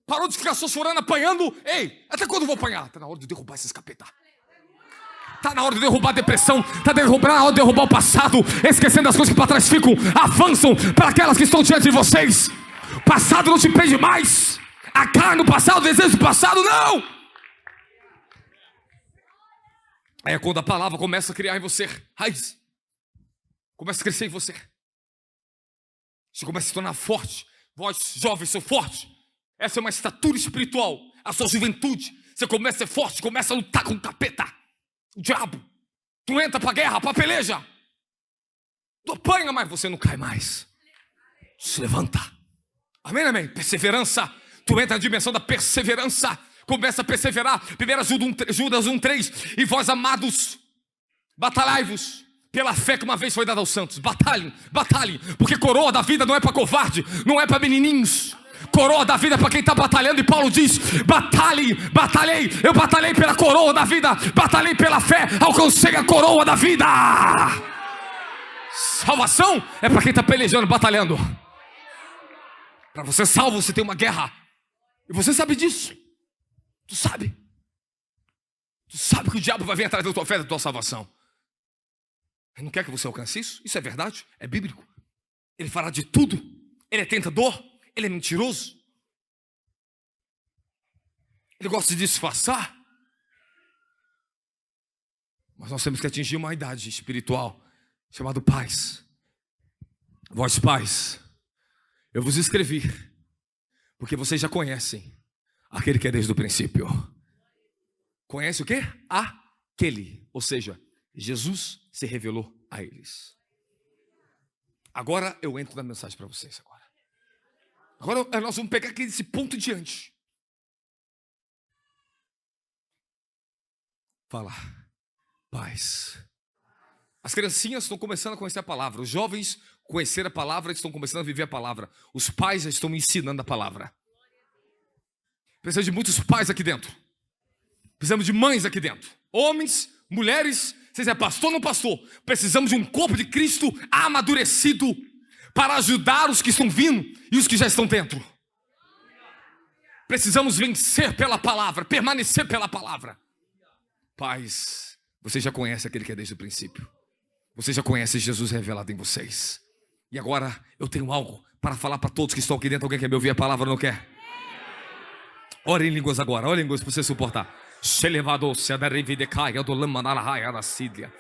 parou de ficar só chorando, apanhando. Ei, até quando eu vou apanhar? Está na hora de derrubar esses capetas. Está na hora de derrubar a depressão. Está na hora de derrubar o passado. Esquecendo as coisas que para trás ficam. Avançam para aquelas que estão diante de vocês. O passado não te prende mais. A carne do passado, o desejo do passado, não. É quando a palavra começa a criar em você raiz. Começa a crescer em você. Você começa a se tornar forte. Vós, jovens, sou forte. Essa é uma estatura espiritual. A sua juventude. Você começa a ser forte. Começa a lutar com o capeta. O diabo, tu entra pra guerra, pra peleja, tu apanha, mas você não cai mais, se levanta, amém, amém, perseverança, tu entra na dimensão da perseverança, começa a perseverar, 1 Judas 1:3, e vós amados, batalhai-vos, pela fé que uma vez foi dada aos santos, batalhem, porque coroa da vida não é pra covarde, não é pra menininhos, coroa da vida para quem está batalhando. E Paulo diz, batalhei, eu batalhei pela coroa da vida, batalhei pela fé, alcancei a coroa da vida. Salvação é para quem está pelejando, batalhando. Para você ser salvo, você tem uma guerra, e você sabe disso. Tu sabe que o diabo vai vir atrás da tua fé, da tua salvação. Ele não quer que você alcance isso. Isso é verdade, é bíblico. Ele fará de tudo, ele é tentador, ele é mentiroso. Ele gosta de disfarçar. Mas nós temos que atingir uma idade espiritual chamada pais. Vós pais, eu vos escrevi porque vocês já conhecem aquele que é desde o princípio. Conhece o quê? Aquele. Ou seja, Jesus se revelou a eles. Agora eu entro na mensagem para vocês agora. Agora nós vamos pegar aqui esse ponto diante. Fala, paz. As criancinhas estão começando a conhecer a palavra. Os jovens conheceram a palavra, estão começando a viver a palavra. Os pais já estão me ensinando a palavra. Precisamos de muitos pais aqui dentro. Precisamos de mães aqui dentro. Homens, mulheres, seja pastor ou não pastor. Precisamos de um corpo de Cristo amadurecido para ajudar os que estão vindo e os que já estão dentro. Precisamos vencer pela palavra, permanecer pela palavra. Pais, você já conhece aquele que é desde o princípio. Você já conhece Jesus revelado em vocês. E agora eu tenho algo para falar para todos que estão aqui dentro. Alguém quer me ouvir a palavra ou não quer? Ore em línguas agora, ore em línguas para você suportar. Se da revidecaia do lama na raia da sídia.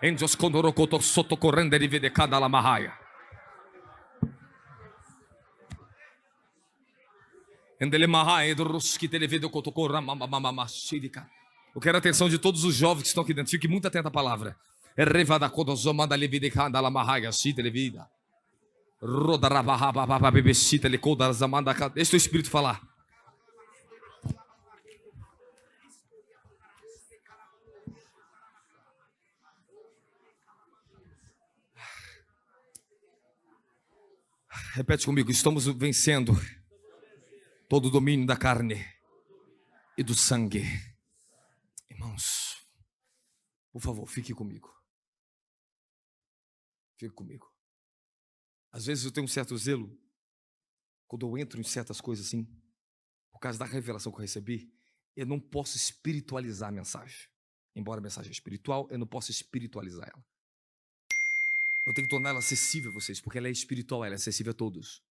Enjos condorocoto soto correndo de videcada la mahaia. Endele mahaia do ruski televido cotocorra mamamama sídica. Eu quero a atenção de todos os jovens que estão aqui dentro. Fique muito atento à palavra. É revada codozoma da levidecada la mahaia si televida. Roda rabahaba bebecita lecoda zamanda. Deixa o Espírito falar. Repete comigo, estamos vencendo todo o domínio da carne e do sangue. Irmãos, por favor, fique comigo. Fique comigo. Às vezes eu tenho um certo zelo, quando eu entro em certas coisas assim, por causa da revelação que eu recebi, eu não posso espiritualizar a mensagem. Embora a mensagem é espiritual, eu não posso espiritualizar ela. Eu tenho que torná-la acessível a vocês, porque ela é espiritual, ela é acessível a todos.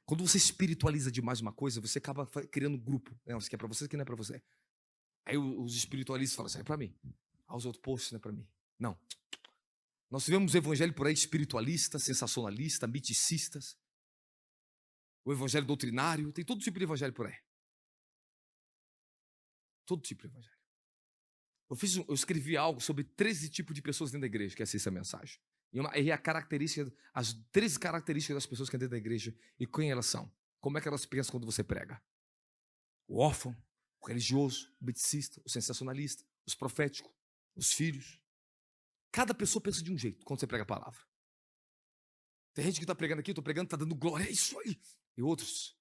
Quando você espiritualiza demais uma coisa, você acaba criando um grupo. Não, isso aqui é para você, isso aqui não é para você. Aí os espiritualistas falam, isso é para mim. Aos outros postos, não é para mim. Não. Nós tivemos o evangelho por aí espiritualista, sensacionalista, miticistas. O evangelho doutrinário, tem todo tipo de evangelho por aí. Todo tipo de evangelho. Eu escrevi algo sobre 13 tipos de pessoas dentro da igreja que assistem a mensagem. E a característica, as 13 características das pessoas que estão dentro da igreja e quem elas são. Como é que elas pensam quando você prega? O órfão, o religioso, o beticista, o sensacionalista, os proféticos, os filhos. Cada pessoa pensa de um jeito quando você prega a palavra. Tem gente que está pregando aqui, eu estou pregando, está dando glória, é isso aí. E outros,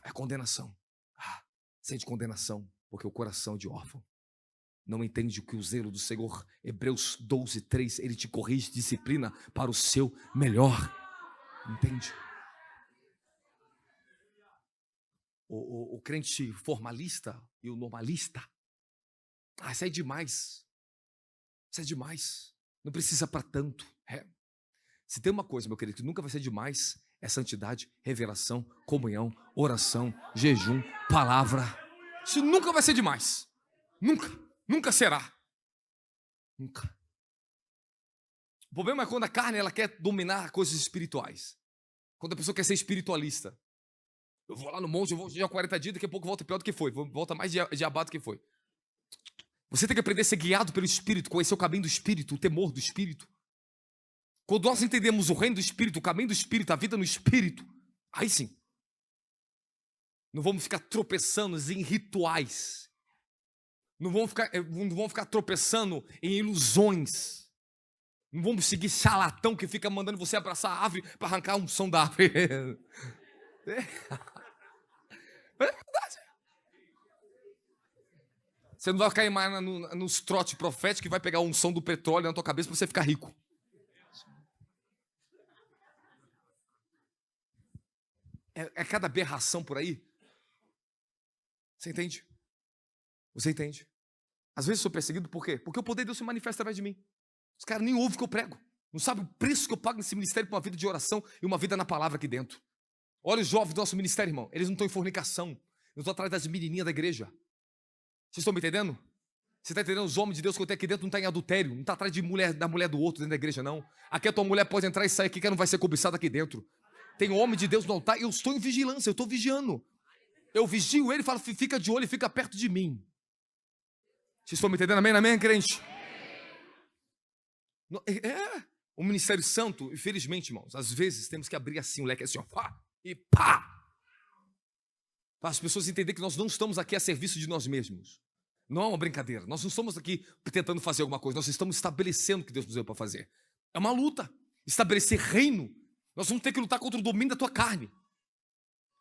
é condenação. Sente condenação, porque o coração é de órfão. Não entende o que o zelo do Senhor, Hebreus 12, 3, ele te corrige, disciplina para o seu melhor. Entende? O crente formalista e o normalista. Isso é demais. Isso é demais. Não precisa para tanto. Se tem uma coisa, meu querido, que nunca vai ser demais, é santidade, revelação, comunhão, oração, jejum, palavra. Isso nunca vai ser demais. Nunca. Nunca será. Nunca. O problema é quando a carne ela quer dominar coisas espirituais. Quando a pessoa quer ser espiritualista. Eu vou lá no monte, eu vou já 40 dias, daqui a pouco volta pior do que foi. Volta mais diabado do que foi. Você tem que aprender a ser guiado pelo Espírito, conhecer o caminho do Espírito, o temor do Espírito. Quando nós entendemos o reino do Espírito, o caminho do Espírito, a vida no Espírito, aí sim. Não vamos ficar tropeçando em rituais. Não vamos ficar tropeçando em ilusões. Não vamos seguir charlatão que fica mandando você abraçar a árvore para arrancar a unção da árvore. É verdade. Você não vai cair mais nos trotes proféticos que vai pegar a unção do petróleo na tua cabeça para você ficar rico. É cada aberração por aí. Você entende? Você entende? Às vezes eu sou perseguido por quê? Porque o poder de Deus se manifesta através de mim. Os caras nem ouvem o que eu prego. Não sabem o preço que eu pago nesse ministério por uma vida de oração e uma vida na palavra aqui dentro. Olha os jovens do nosso ministério, irmão. Eles não estão em fornicação. Não estão atrás das menininhas da igreja. Vocês estão me entendendo? Você está entendendo? Os homens de Deus que eu tenho aqui dentro não estão em adultério. Não está atrás da mulher do outro dentro da igreja, não. Aqui a tua mulher pode entrar e sair aqui que ela não vai ser cobiçada aqui dentro. Tem homem de Deus no altar. Eu estou em vigilância, eu estou vigiando. Eu vigio ele e falo, fica de olho e fica perto de mim. Vocês estão me entendendo? Amém, amém, crente? O ministério santo, infelizmente, irmãos, às vezes temos que abrir assim o leque, assim, ó, pá, e pá. Para as pessoas entenderem que nós não estamos aqui a serviço de nós mesmos. Não é uma brincadeira. Nós não estamos aqui tentando fazer alguma coisa. Nós estamos estabelecendo o que Deus nos deu para fazer. É uma luta. Estabelecer reino. Nós vamos ter que lutar contra o domínio da tua carne.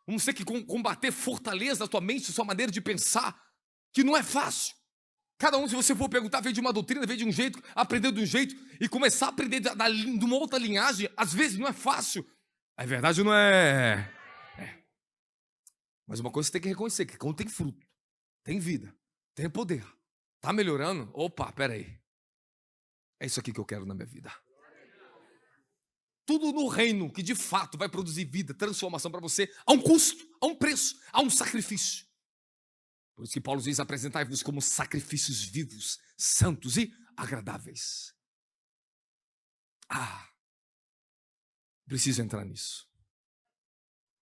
Vamos ter que combater fortaleza da tua mente, da sua maneira de pensar, que não é fácil. Cada um, se você for perguntar, veio de uma doutrina, veio de um jeito, aprendeu de um jeito, e começar a aprender de uma outra linhagem, às vezes não é fácil. É verdade ou não é? É. Mas uma coisa você tem que reconhecer, que quando tem fruto, tem vida, tem poder, tá melhorando, opa, peraí. É isso aqui que eu quero na minha vida. Tudo no reino que de fato vai produzir vida, transformação para você, a um custo, a um preço, a um sacrifício. Por isso que Paulo diz, apresentai-vos como sacrifícios vivos, santos e agradáveis. Preciso entrar nisso.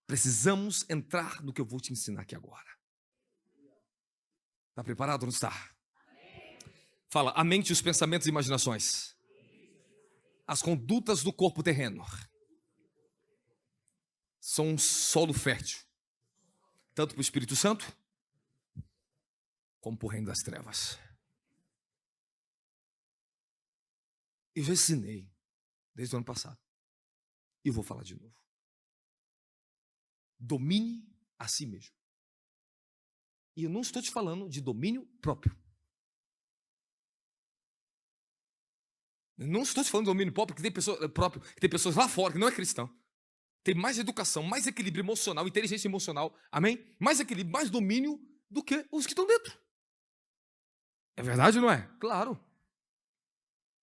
Precisamos entrar no que eu vou te ensinar aqui agora. Está preparado ou não está? Fala, a mente, os pensamentos e imaginações. As condutas do corpo terreno são um solo fértil, tanto para o Espírito Santo, como para o reino das trevas. Eu já ensinei desde o ano passado. E vou falar de novo. Domine a si mesmo. E eu não estou te falando de domínio próprio. Eu não estou te falando de domínio próprio, que tem pessoas lá fora que não é cristão. Tem mais educação, mais equilíbrio emocional, inteligência emocional, amém? Mais equilíbrio, mais domínio do que os que estão dentro. É verdade ou não é? Claro.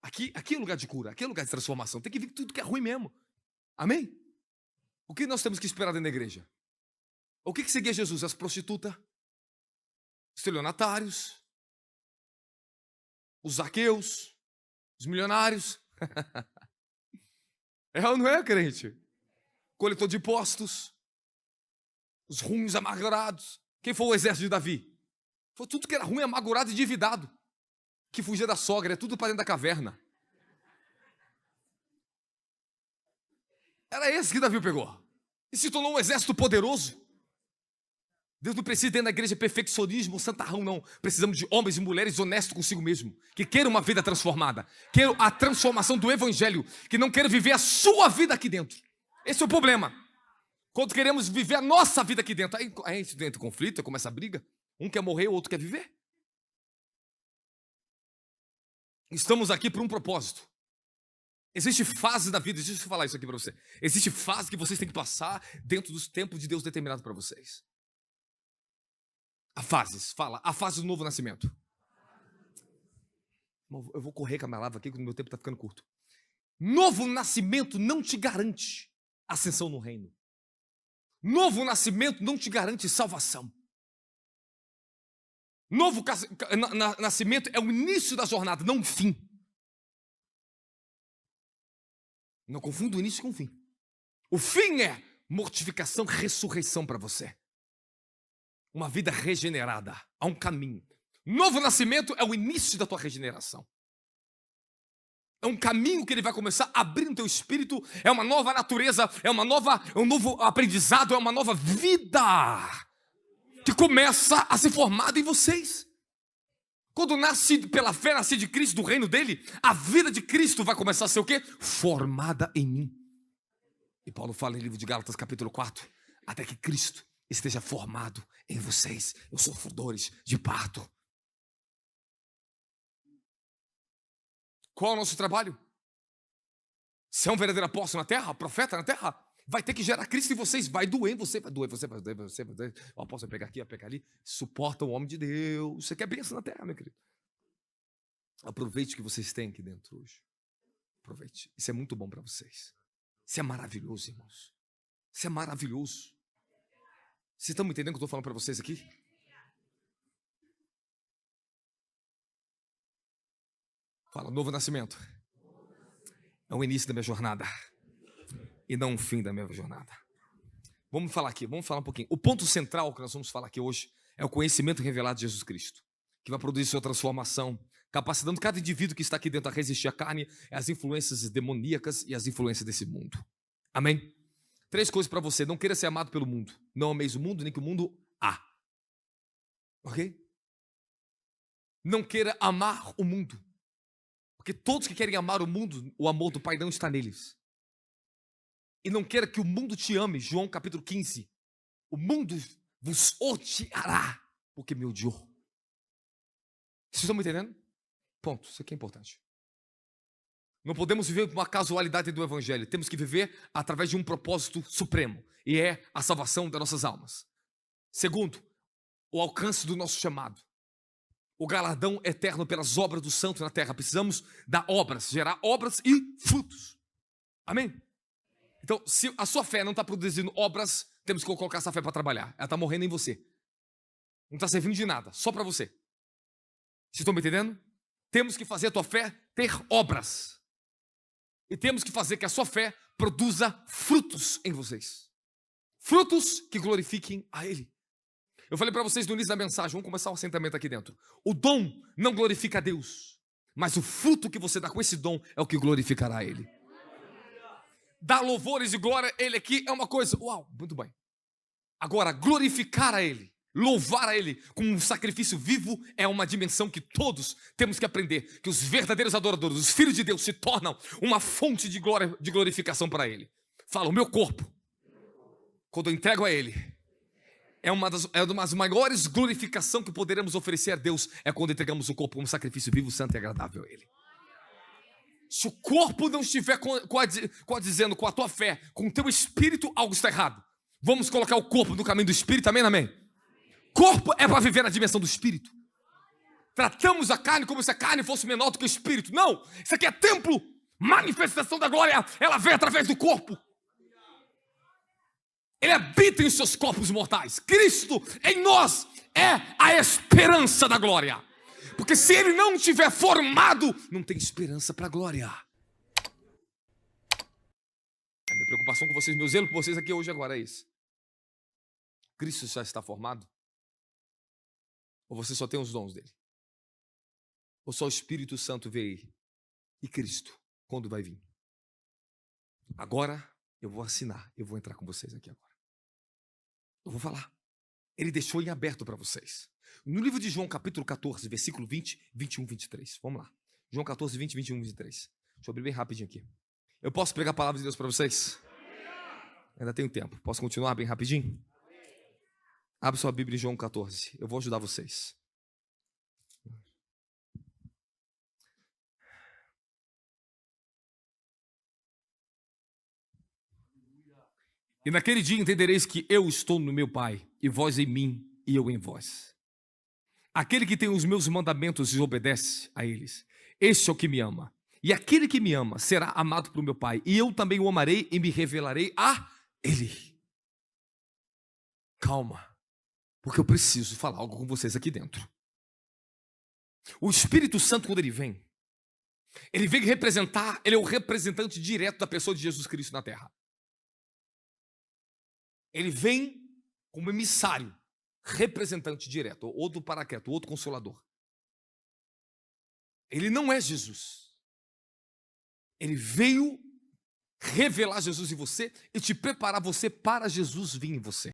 Aqui é lugar de cura, aqui é lugar de transformação. Tem que vir tudo que é ruim mesmo. Amém? O que nós temos que esperar dentro da igreja? O que seguia Jesus? As prostitutas, os estelionatários, os zaqueus, os milionários. É ou não é, crente? Coletor de impostos, os ruins amargurados. Quem foi o exército de Davi? Foi tudo que era ruim, amargurado e endividado, que fugia da sogra, é tudo para dentro da caverna. Era esse que Davi pegou. E se tornou um exército poderoso. Deus não precisa dentro da igreja perfeccionismo, santarrão, não. Precisamos de homens e mulheres honestos consigo mesmo, que queiram uma vida transformada, queiram a transformação do evangelho, que não queiram viver a sua vida aqui dentro. Esse é o problema. Quando queremos viver a nossa vida aqui dentro, aí a gente entra em conflito, começa a briga. Um quer morrer, o outro quer viver. Estamos aqui por um propósito. Existe fase da vida, deixa eu falar isso aqui para você. Existe fase que vocês têm que passar dentro dos tempos de Deus determinado para vocês. A fase do novo nascimento. Eu vou correr com a minha palavra aqui, porque o meu tempo está ficando curto. Novo nascimento não te garante ascensão no reino. Novo nascimento não te garante salvação. Novo nascimento é o início da jornada, não o fim. Não confunda o início com o fim. O fim é mortificação, ressurreição para você. Uma vida regenerada, há um caminho. Novo nascimento é o início da tua regeneração. É um caminho que ele vai começar a abrir no teu espírito, é uma nova natureza, é um novo aprendizado, é uma nova vida que começa a ser formada em vocês. Quando nasce pela fé, nasce de Cristo, do reino dele, a vida de Cristo vai começar a ser o quê? Formada em mim. E Paulo fala em livro de Gálatas, capítulo 4, até que Cristo esteja formado em vocês, os sofredores de parto. Qual é o nosso trabalho? Ser um verdadeiro apóstolo na terra, profeta na terra, vai ter que gerar Cristo em vocês. Vai doer você. O apóstolo vai pegar aqui, vai pegar ali. Suporta o homem de Deus. Você quer bênção na terra, meu querido? Aproveite o que vocês têm aqui dentro hoje. Aproveite. Isso é muito bom para vocês. Isso é maravilhoso, irmãos. Isso é maravilhoso. Vocês estão me entendendo o que eu estou falando para vocês aqui? Fala, novo nascimento. É o início da minha jornada. E não o fim da minha jornada. Vamos falar um pouquinho. O ponto central que nós vamos falar aqui hoje é o conhecimento revelado de Jesus Cristo, que vai produzir sua transformação, capacitando cada indivíduo que está aqui dentro a resistir à carne, às influências demoníacas e às influências desse mundo. Amém? 3 coisas para você. Não queira ser amado pelo mundo. Não ameis o mundo, nem que o mundo há. Ok? Não queira amar o mundo. Porque todos que querem amar o mundo, o amor do Pai não está neles. E não queira que o mundo te ame. João capítulo 15. O mundo vos odiará, porque me odiou. Vocês estão me entendendo? Ponto. Isso aqui é importante. Não podemos viver uma casualidade do evangelho. Temos que viver através de um propósito supremo. E é a salvação das nossas almas. Segundo, o alcance do nosso chamado. O galardão eterno pelas obras do santo na terra. Precisamos dar obras, gerar obras e frutos. Amém? Então, se a sua fé não está produzindo obras, temos que colocar essa fé para trabalhar. Ela está morrendo em você. Não está servindo de nada, só para você. Vocês estão me entendendo? Temos que fazer a tua fé ter obras. E temos que fazer que a sua fé produza frutos em vocês. Frutos que glorifiquem a Ele. Eu falei para vocês no início da mensagem, vamos começar o assentamento aqui dentro. O dom não glorifica a Deus, mas o fruto que você dá com esse dom é o que glorificará a Ele. Dar louvores e glória a Ele aqui é uma coisa, uau, muito bem. Agora, glorificar a Ele, louvar a Ele como um sacrifício vivo é uma dimensão que todos temos que aprender. Que os verdadeiros adoradores, os filhos de Deus, se tornam uma fonte de glória, de glorificação para Ele. Fala, o meu corpo, quando eu entrego a Ele, é uma das maiores glorificações que poderemos oferecer a Deus, é quando entregamos o corpo como sacrifício vivo, santo e agradável a Ele. Se o corpo não estiver dizendo com a tua fé, com o teu espírito, algo está errado. Vamos colocar o corpo no caminho do espírito, amém, amém? Corpo é para viver na dimensão do espírito. Tratamos a carne como se a carne fosse menor do que o espírito. Não, isso aqui é templo. Manifestação da glória, ela vem através do corpo. Ele habita em seus corpos mortais. Cristo em nós é a esperança da glória. Porque se ele não estiver formado, não tem esperança para a glória. A minha preocupação com vocês, meu zelo com vocês aqui hoje agora é isso. Cristo já está formado? Ou você só tem os dons dele? Ou só o Espírito Santo veio? E Cristo, quando vai vir? Agora eu vou assinar, eu vou entrar com vocês aqui agora. Eu vou falar. Ele deixou em aberto para vocês. No livro de João, capítulo 14, versículo 20, 21, 23. Vamos lá. João 14, 20, 21, 23. Deixa eu abrir bem rapidinho aqui. Eu posso pregar a palavra de Deus para vocês? Ainda tenho tempo. Posso continuar bem rapidinho? Abre sua Bíblia em João 14. Eu vou ajudar vocês. E naquele dia entendereis que eu estou no meu Pai, e vós em mim, e eu em vós. Aquele que tem os meus mandamentos e obedece a eles, este é o que me ama. E aquele que me ama será amado pelo meu Pai, e eu também o amarei e me revelarei a ele. Calma, porque eu preciso falar algo com vocês aqui dentro. O Espírito Santo, quando ele vem representar, ele é o representante direto da pessoa de Jesus Cristo na terra. Ele vem como emissário, representante direto, ou do paraqueto, ou do consolador. Ele não é Jesus. Ele veio revelar Jesus em você e te preparar você para Jesus vir em você.